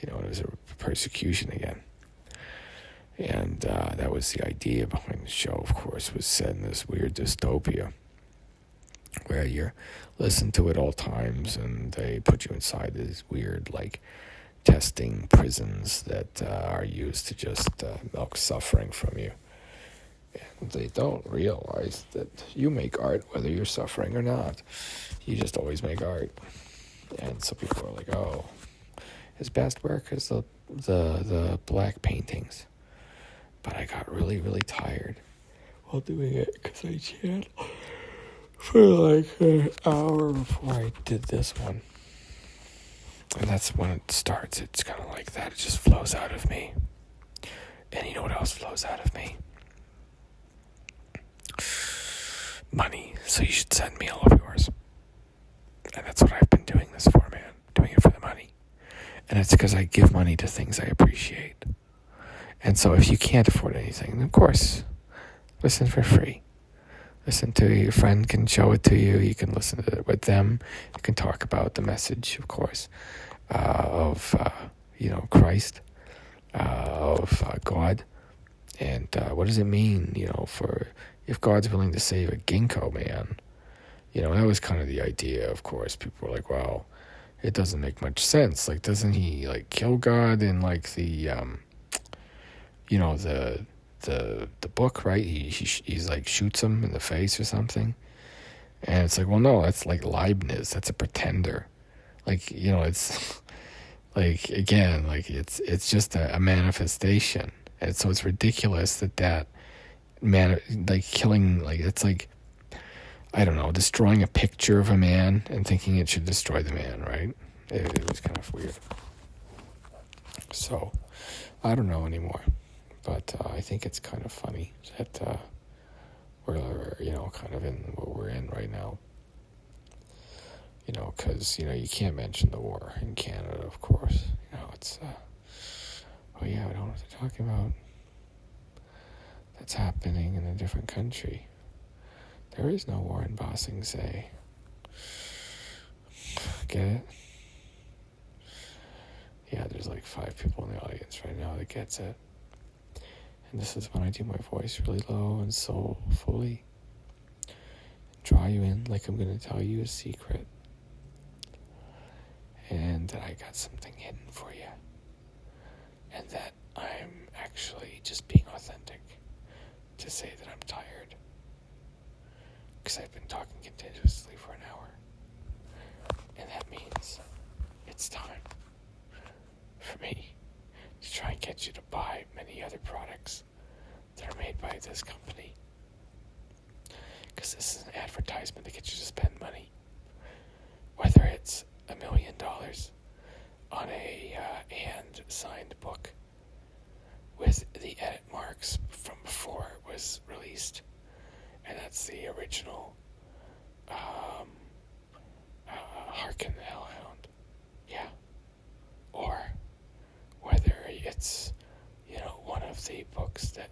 It was a persecution again. And that was the idea behind the show, of course, was set in this weird dystopia where you're listened to at all times and they put you inside these weird, like, testing prisons that are used to just milk suffering from you. And they don't realize that you make art whether you're suffering or not. You just always make art. And so people are like, oh, his best work is the black paintings. But I got really, really tired while doing it because I chatted for like an hour before I did this one. And that's when it starts. It's kind of like that. It just flows out of me. And you know what else flows out of me? Money. So you should send me all of yours. And that's what I've been doing this for, man. Doing it for the money. And it's because I give money to things I appreciate. And so if you can't afford anything, then of course, listen for free. Listen to your friend can show it to you. You can listen to it with them. You can talk about the message, of course, of Christ, of God. And what does it mean, for if God's willing to save a ginkgo man? That was kind of the idea, of course. People were like, well, it doesn't make much sense. Like, doesn't he, like, kill God in, like, the book, right? He's like shoots him in the face or something. And it's like, well, no, that's like Leibniz. That's a pretender. Like, it's like, again, like it's just a manifestation. And so it's ridiculous that man, like killing, like, it's like, I don't know, destroying a picture of a man and thinking it should destroy the man, right? It was kind of weird. So, I don't know anymore. But I think it's kind of funny that we're, kind of in what we're in right now. Because, you can't mention the war in Canada, of course. It's, we don't know what they're talking about. That's happening in a different country. There is no war in Bossing, say. Get it? Yeah, there's like 5 people in the audience right now that gets it. And this is when I do my voice really low and soulfully. Draw you in like I'm going to tell you a secret. And that I got something hidden for you. And that I'm actually just being authentic to say that I'm tired. Because I've been talking continuously for an hour. And that means it's time for me to try and get you to buy many other products that are made by this company. Because this is an advertisement to get you to spend money. Whether it's $1 million on a hand-signed book with the edit marks from before it was released, and that's the original Harkin the Hellhound. Yeah. Or whether it's, one of the books that,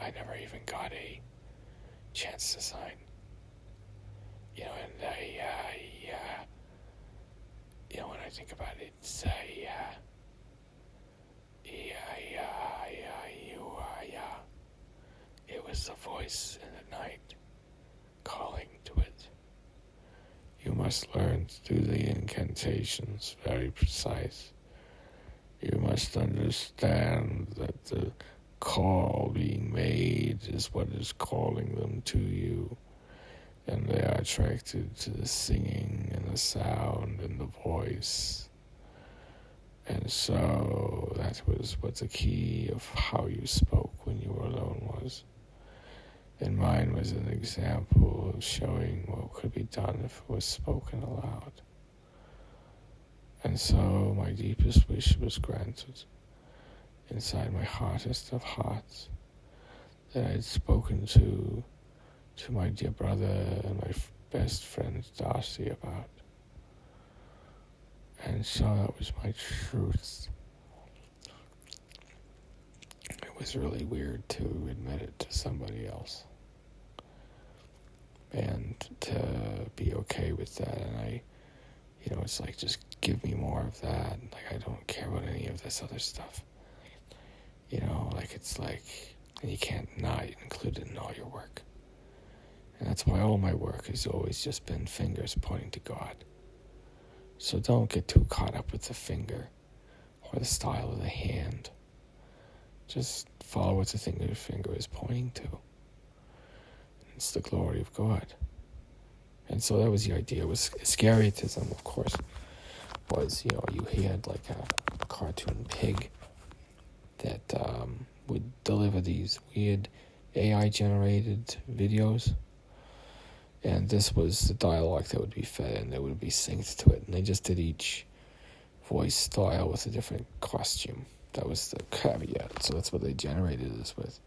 I never even got a chance to sign. And when I think about it, it's it was the voice in the night calling to it. You must learn to do the incantations very precise. You must understand that the call being made is what is calling them to you. And they are attracted to the singing and the sound and the voice. And so that was what the key of how you spoke when you were alone was. And mine was an example of showing what could be done if it was spoken aloud. And so my deepest wish was granted. Inside my heartest of hearts, that I had spoken to my dear brother and my best friend Darcy about. And so that was my truth. It was really weird to admit it to somebody else. And to be okay with that. And I, it's like, just give me more of that. Like, I don't care about any of this other stuff. It's like, and you can't not include it in all your work. And that's why all my work has always just been fingers pointing to God. So don't get too caught up with the finger or the style of the hand. Just follow what the thing of your finger is pointing to. It's the glory of God. And so that was the idea. It was scaritism, of course, was, you had like a cartoon pig that would deliver these weird AI-generated videos. And this was the dialogue that would be fed and that would be synced to it. And they just did each voice style with a different costume. That was the caveat. So that's what they generated this with.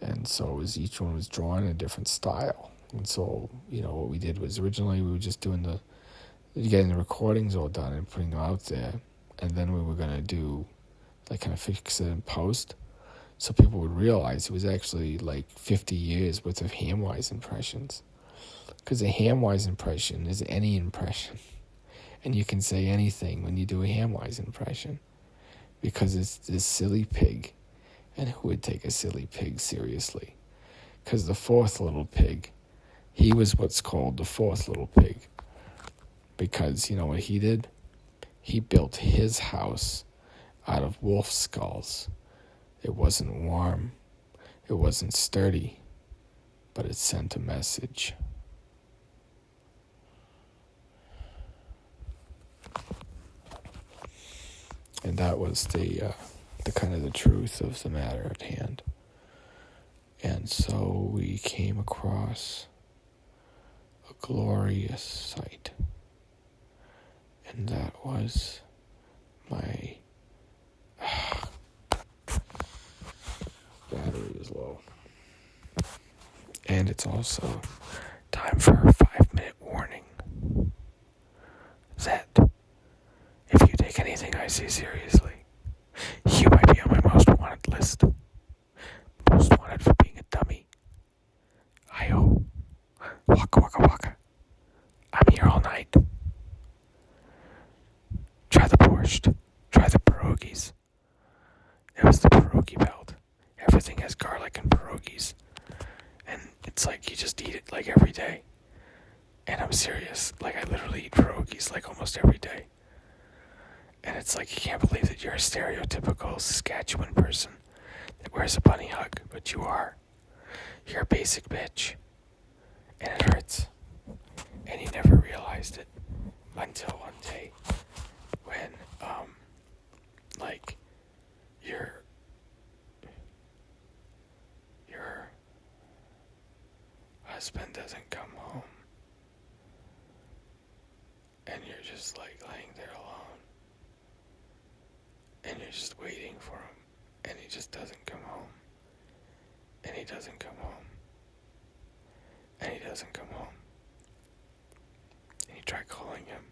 And so each one was drawn in a different style. And so, what we did was originally we were just getting the recordings all done and putting them out there. And then we were going to do, kind of fix it in post. So people would realize it was actually 50 years worth of Hamwise impressions. Because a Hamwise impression is any impression. And you can say anything when you do a Hamwise impression. Because it's this silly pig. And who would take a silly pig seriously? Because the fourth little pig, he was what's called the fourth little pig. Because, what he did? He built his house out of wolf skulls. It wasn't warm. It wasn't sturdy. But it sent a message. And that was the kind of the truth of the matter at hand. And so we came across a glorious sight. And that was my battery is low. And it's also time for a 5-minute warning. That if you take anything I say seriously, you might be on my most wanted list. Most wanted for being a dummy. Hi-ho. Waka waka waka. I'm here all night. Try the Borscht. Try the pierogies. It was the pierogi belt. Everything has garlic and pierogies. And it's like you just eat it every day. And I'm serious. I literally eat pierogies almost every day. And it's you can't believe that you're a stereotypical Saskatchewan person that wears a bunny hug, but you are. You're a basic bitch. And it hurts. And you never realized it until one day like your husband doesn't come home, and you're just like laying there alone, and you're just waiting for him, and he just doesn't come home, and he doesn't come home, and he doesn't come home, and you try calling him.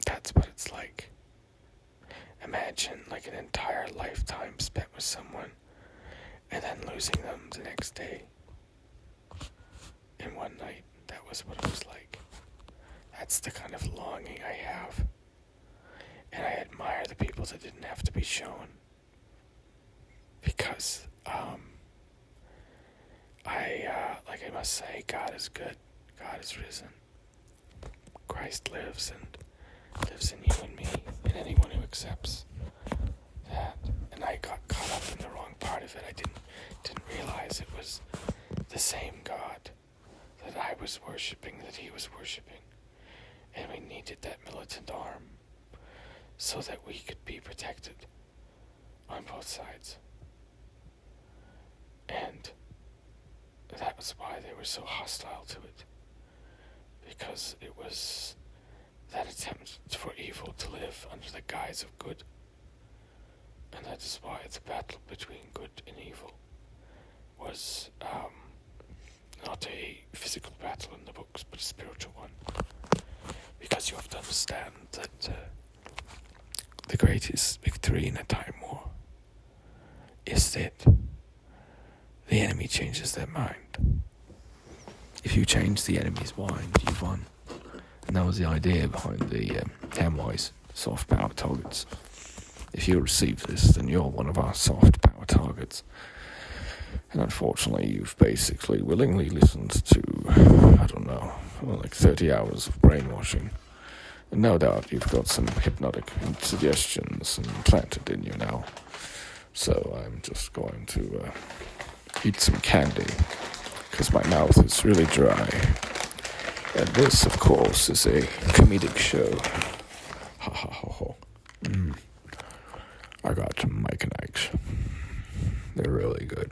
That's what it's like. Imagine like an entire lifetime spent with someone and then losing them the next day. In one night, that was what it was like. That's the kind of longing I have. And I admire the people that didn't have to be shown. Because, I must say, God is good. God is risen. Christ lives and lives in you and me and anyone who accepts that. And I got caught up in the wrong part of it. I didn't realize it was the same God that I was worshiping, that he was worshiping. And we needed that militant arm so that we could be protected on both sides. And that was why they were so hostile to it. Because it was that attempt for evil to live under the guise of good. And that is why the battle between good and evil was not a physical battle in the books, but a spiritual one. Because you have to understand that the greatest victory in a time war is that the enemy changes their mind. If you change the enemy's mind, you've won. And that was the idea behind the Hamwise soft power targets. If you receive this, then you're one of our soft power targets. And unfortunately, you've basically willingly listened to, like 30 hours of brainwashing. And no doubt you've got some hypnotic suggestions implanted in you now. So I'm just going to eat some candy, because my mouth is really dry. And this, of course, is a comedic show. Ha ha ha ha. I got some Mike and Ike's. They're really good.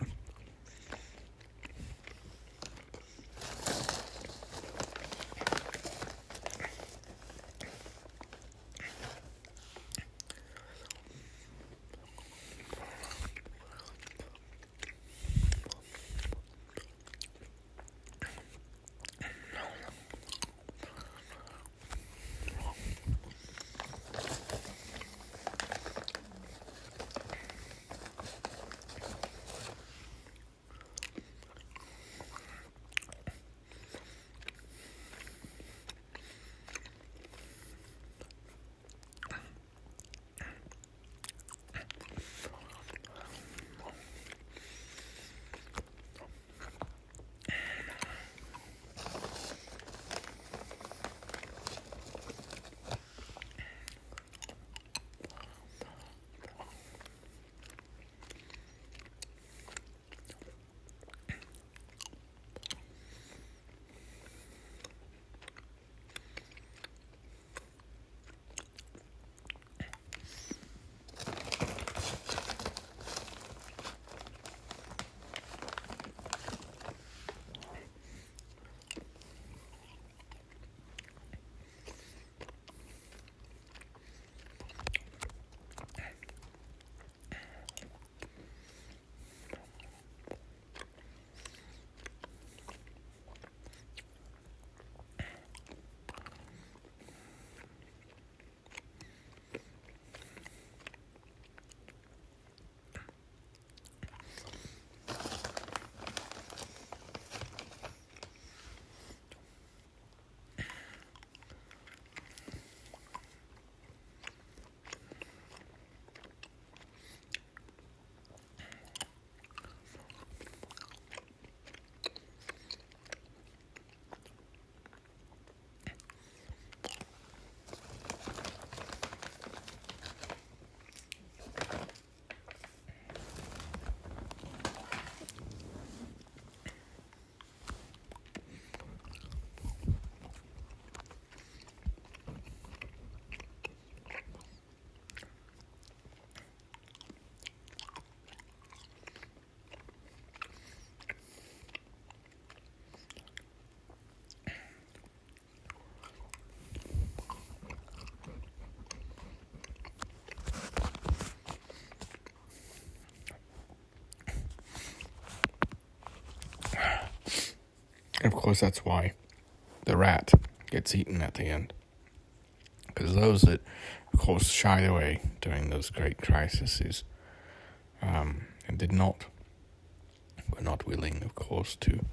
Of course, that's why the rat gets eaten at the end. Because those that, of course, shied away during those great crises and were not willing, of course, to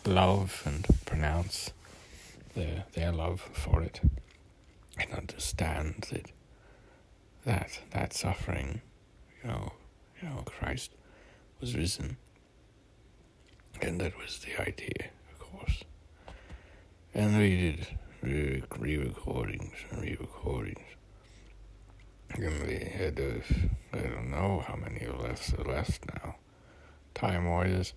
love and pronounce their love for it and understand that suffering, Christ was risen. And that was the idea, of course. And we did re-recordings. And we had, I don't know how many are left now. Time-wise,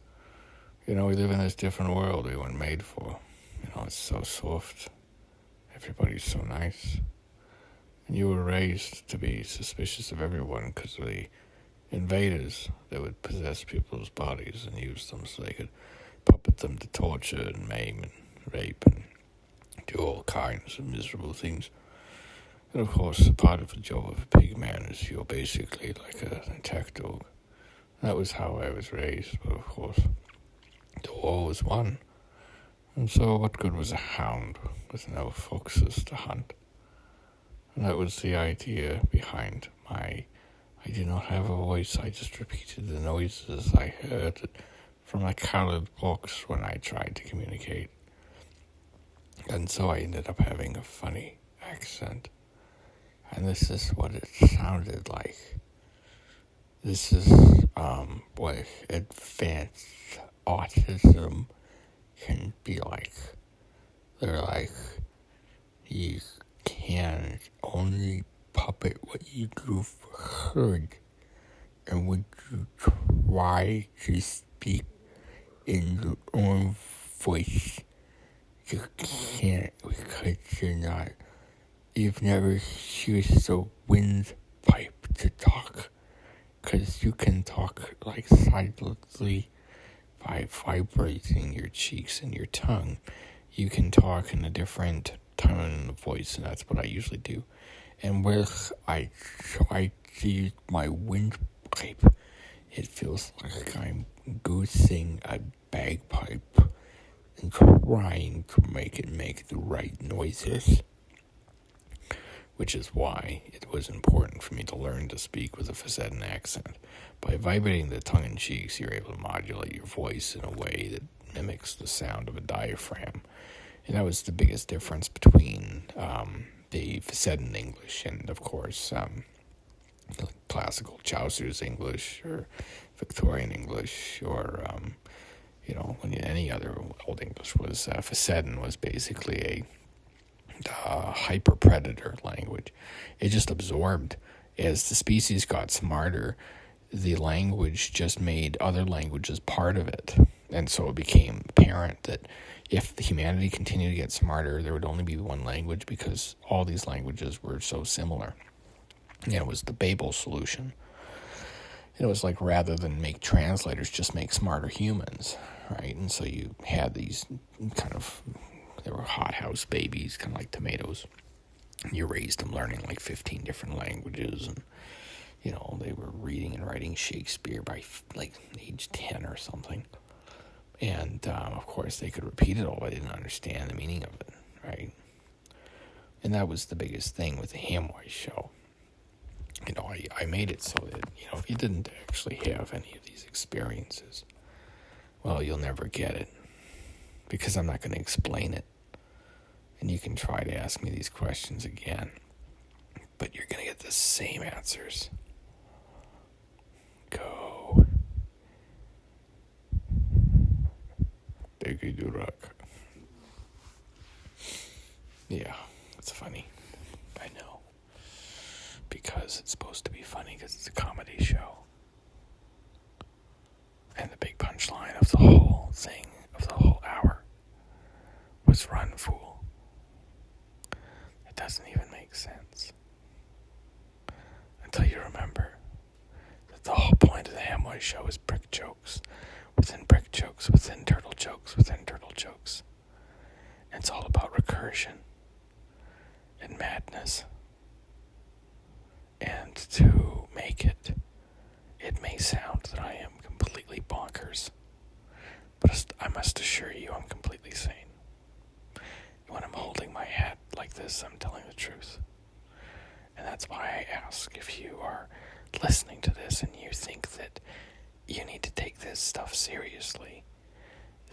we live in this different world we weren't made for. It's so soft. Everybody's so nice. And you were raised to be suspicious of everyone because of the invaders that would possess people's bodies and use them so they could puppet them to torture and maim and rape and do all kinds of miserable things. And of course, part of the job of a pig man is you're basically like an attack dog. That was how I was raised, but of course, the war was won. And so what good was a hound with no foxes to hunt? And that was the idea behind I did not have a voice, I just repeated the noises I heard from a colored box when I tried to communicate. And so I ended up having a funny accent. And this is what it sounded like. This is what advanced autism can be like. They're like, you can only puppet what you do heard. And when you try to speak in your own voice, you can't because you've never used the windpipe to talk. Because you can talk like silently by vibrating your cheeks and your tongue. You can talk in a different tone of voice, and that's what I usually do. And where I try to use my windpipe, it feels like I'm goosing a bagpipe and trying to make it make the right noises. Which is why it was important for me to learn to speak with a Facetian accent. By vibrating the tongue and cheeks, you're able to modulate your voice in a way that mimics the sound of a diaphragm. And that was the biggest difference between the Facetian English and, of course, classical Chaucer's English or Victorian English or, any other Old English was. Facetian was basically a hyper-predator language. It just absorbed. As the species got smarter, the language just made other languages part of it. And so it became apparent that if humanity continued to get smarter, there would only be one language because all these languages were so similar. And it was the Babel solution. It was like, rather than make translators, just make smarter humans, right? And so you had these they were hothouse babies, kind of like tomatoes. You raised them learning like 15 different languages, and they were reading and writing Shakespeare by like age 10 or something. And of course they could repeat it all, but they didn't understand the meaning of it, right? And that was the biggest thing with the Hamwise show. I made it so that, if you didn't actually have any of these experiences, well, you'll never get it. Because I'm not going to explain it. And you can try to ask me these questions again. But you're going to get the same answers. Go. Biggie Durak. Yeah, it's funny. I know. Because it's supposed to be funny because it's a comedy show. And the big punchline of the whole thing, of the whole hour, was run, fool. It doesn't even make sense. Until you remember that the whole point of the Hamwise show is brick jokes, within brick jokes, within turtle jokes, within turtle jokes. And it's all about recursion and madness. And to make it may sound that I am completely bonkers. But I must assure you I'm completely because I'm telling the truth. And that's why I ask, if you are listening to this and you think that you need to take this stuff seriously,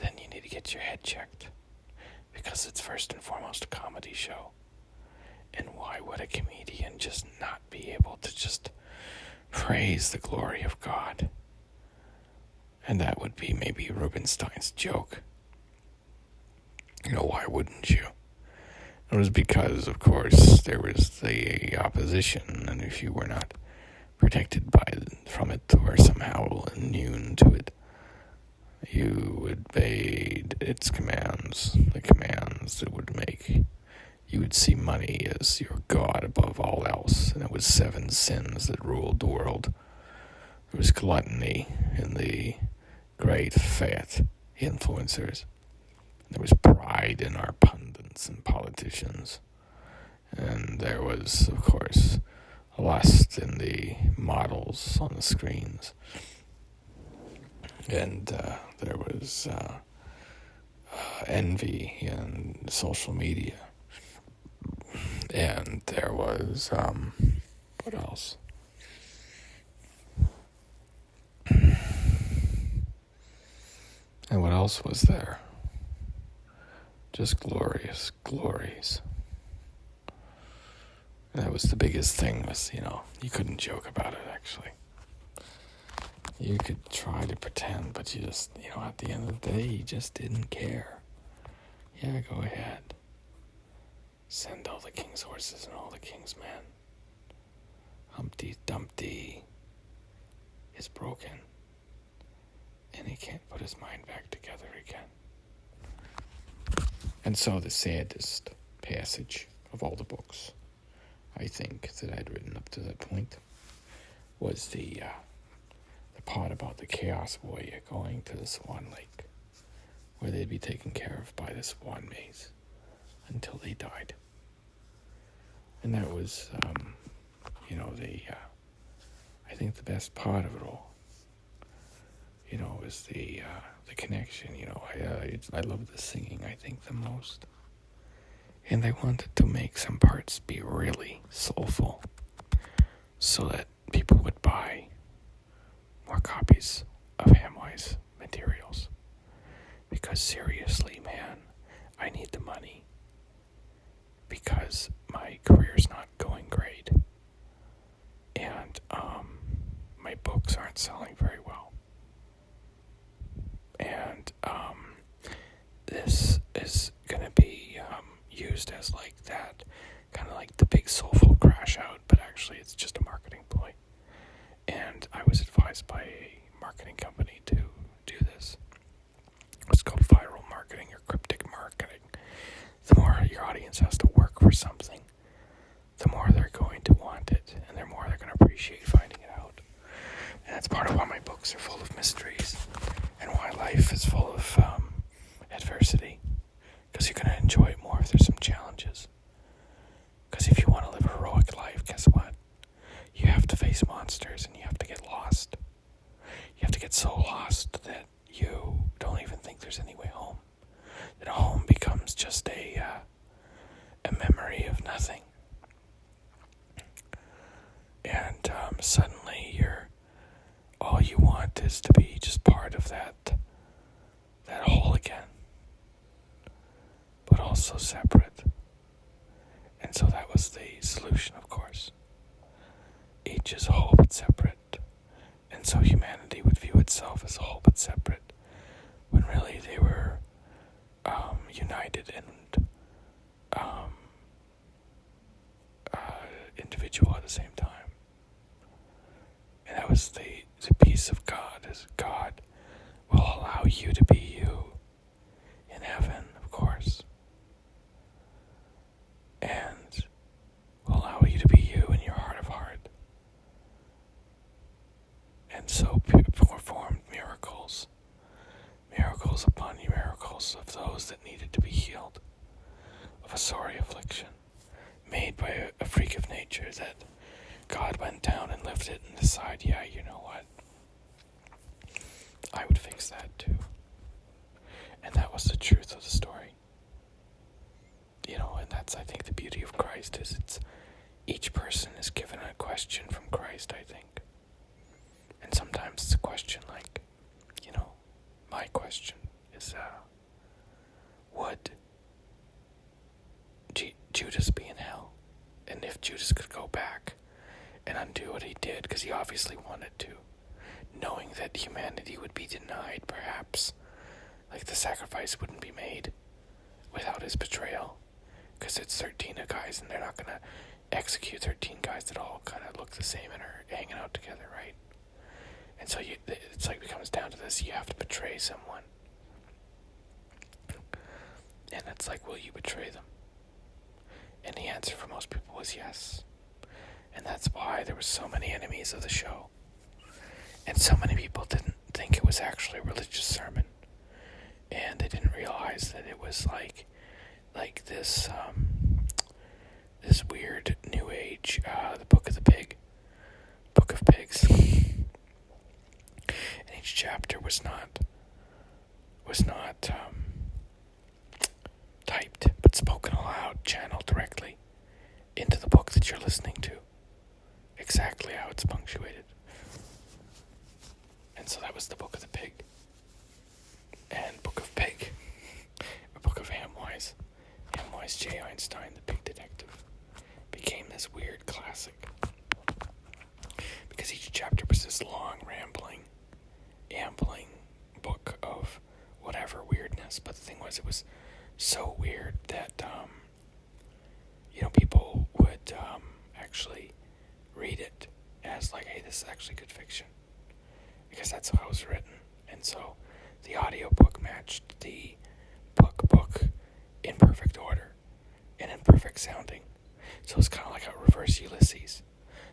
then you need to get your head checked, because it's first and foremost a comedy show. And why would a comedian just not be able to just praise the glory of God? And that would be maybe Rubinstein's joke. Why wouldn't you? It was because, of course, there was the opposition, and if you were not protected from it, or somehow immune to it, you would obey its commands, the commands it would make. You would see money as your God above all else, and it was 7 sins that ruled the world. There was gluttony in the great fat influencers. There was pride in our pundits and politicians. And there was, of course, lust in the models on the screens. And there was envy in social media. And there was, what else? And what else was there? Just glorious glories. And that was the biggest thing, was, you couldn't joke about it, actually. You could try to pretend, but you just, at the end of the day, you just didn't care. Yeah, go ahead. Send all the king's horses and all the king's men. Humpty Dumpty is broken, and he can't put his mind back together again. And so the saddest passage of all the books, I think, that I'd written up to that point, was the part about the Chaos Warrior going to the Swan Lake, where they'd be taken care of by the Swan Maze until they died. And that was, I think the best part of it all, was the connection. I love the singing, I think, the most. And I wanted to make some parts be really soulful, so that people would buy more copies of Hamwise materials. Because seriously, man, I need the money, because my career's not going great, and my books aren't selling very well, and this is going to be used as like that, kind of like the big soulful crash out, but actually it's just a marketing ploy. And I was advised by a marketing company to do this. It's called viral marketing or cryptic marketing. The more your audience has to work for something, the more they're going to want it, and the more they're going to appreciate finding it out. And that's part of why my books are full of mysteries, and why life is full of adversity. Because you're going to enjoy it more if there's some challenges. Because if you want to live a heroic life, guess what? You have to face monsters, and you have to get lost. You have to get so lost that you don't even think there's any way home. That home becomes just a memory of nothing. And suddenly all you want is to be just part of that whole again. But also separate. And so that was the solution, of course. Each is a whole but separate. And so humanity would view itself as a whole but separate, when really they were united and individual at the same time. And that was the peace of God, is God will allow you to be you in heaven, of course. And will allow you to be you in your heart of heart. And so performed miracles upon miracles of those that needed to be healed of a sorry affliction made by a freak of nature, that God went down and lifted and decided, yeah, you know what? I would fix that too. And that was the truth of the story. And that's, I think, the beauty of Christ is each person is given a question from Christ, I think. And sometimes it's a question like, my question is, would Judas be in hell? And if Judas could go back and undo what he did, because he obviously wanted to, knowing that humanity would be denied, perhaps, like the sacrifice wouldn't be made without his betrayal, because it's 13 guys, and they're not going to execute 13 guys that all kind of look the same and are hanging out together, right? And so it's like it comes down to this: you have to betray someone, and it's like, will you betray them? And the answer for most people was yes. And that's why there were so many enemies of the show. And so many people didn't think it was actually a religious sermon. And they didn't realize that it was like this this weird new age, the Book of the Pig. Book of Pigs. And each chapter was not typed, but spoken aloud, channeled directly into the book that you're listening to. Exactly how it's punctuated. And so that was the Book of the Pig. And Book of Pig. A book of Hamwise. Hamwise J. Einschwein, the Pig Detective, became this weird classic. Because each chapter was this long, rambling book of whatever weirdness. But the thing was, it was so weird that, people would actually read it as like, hey, this is actually good fiction. Because that's how it was written. And so the audiobook matched the book in perfect order and in perfect sounding. So it's kind of like a reverse Ulysses.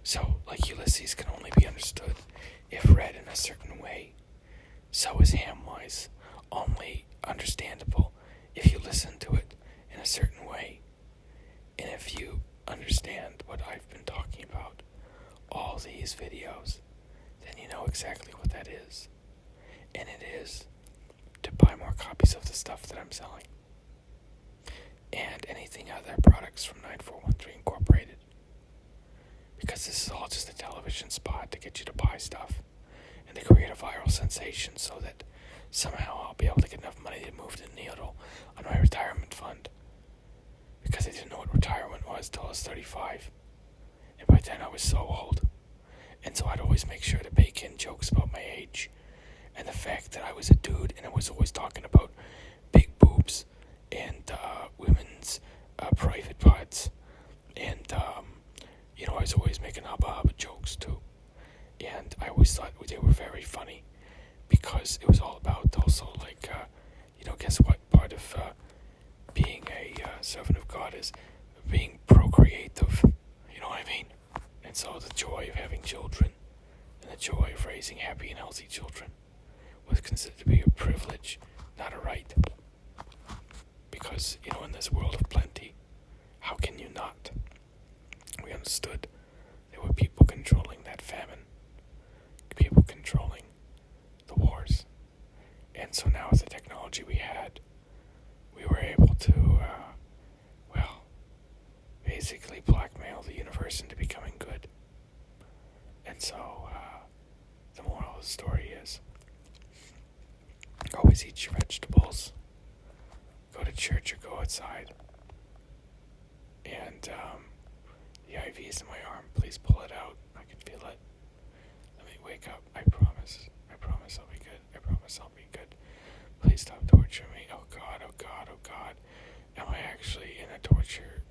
So, like, Ulysses can only be understood if read in a certain way. So is Hamwise only understandable if you listen to it in a certain way. And if you understand what I've been talking about, all these videos, then you know exactly what that is. And it is to buy more copies of the stuff that I'm selling. And anything other products from 9413 Incorporated. Because this is all just a television spot to get you to buy stuff. And to create a viral sensation so that somehow I'll be able to get enough money to move the needle on my retirement fund. Because I didn't know what retirement was till I was 35. And by then I was so old. And so I'd always make sure to bake in jokes about my age. And the fact that I was a dude and I was always talking about big boobs and women's private parts. And, I was always making hubba jokes too. And I always thought they were very funny because it was all about also like, guess what? Part of being a servant of God is being procreative. You know what I mean? And so the joy of having children and the joy of raising happy and healthy children was considered to be a privilege, not a right. Because, in this world of plenty, how can you not? We understood there were people controlling that famine, people controlling the wars. And so now with the technology we had, we were able to, basically blackmail the universe into becoming good. And so, the moral of the story is, always eat your vegetables, go to church or go outside, and the IV is in my arm, please pull it out, I can feel it, let me wake up, I promise I'll be good, I promise I'll be good, please stop torturing me, oh God, am I actually in a torture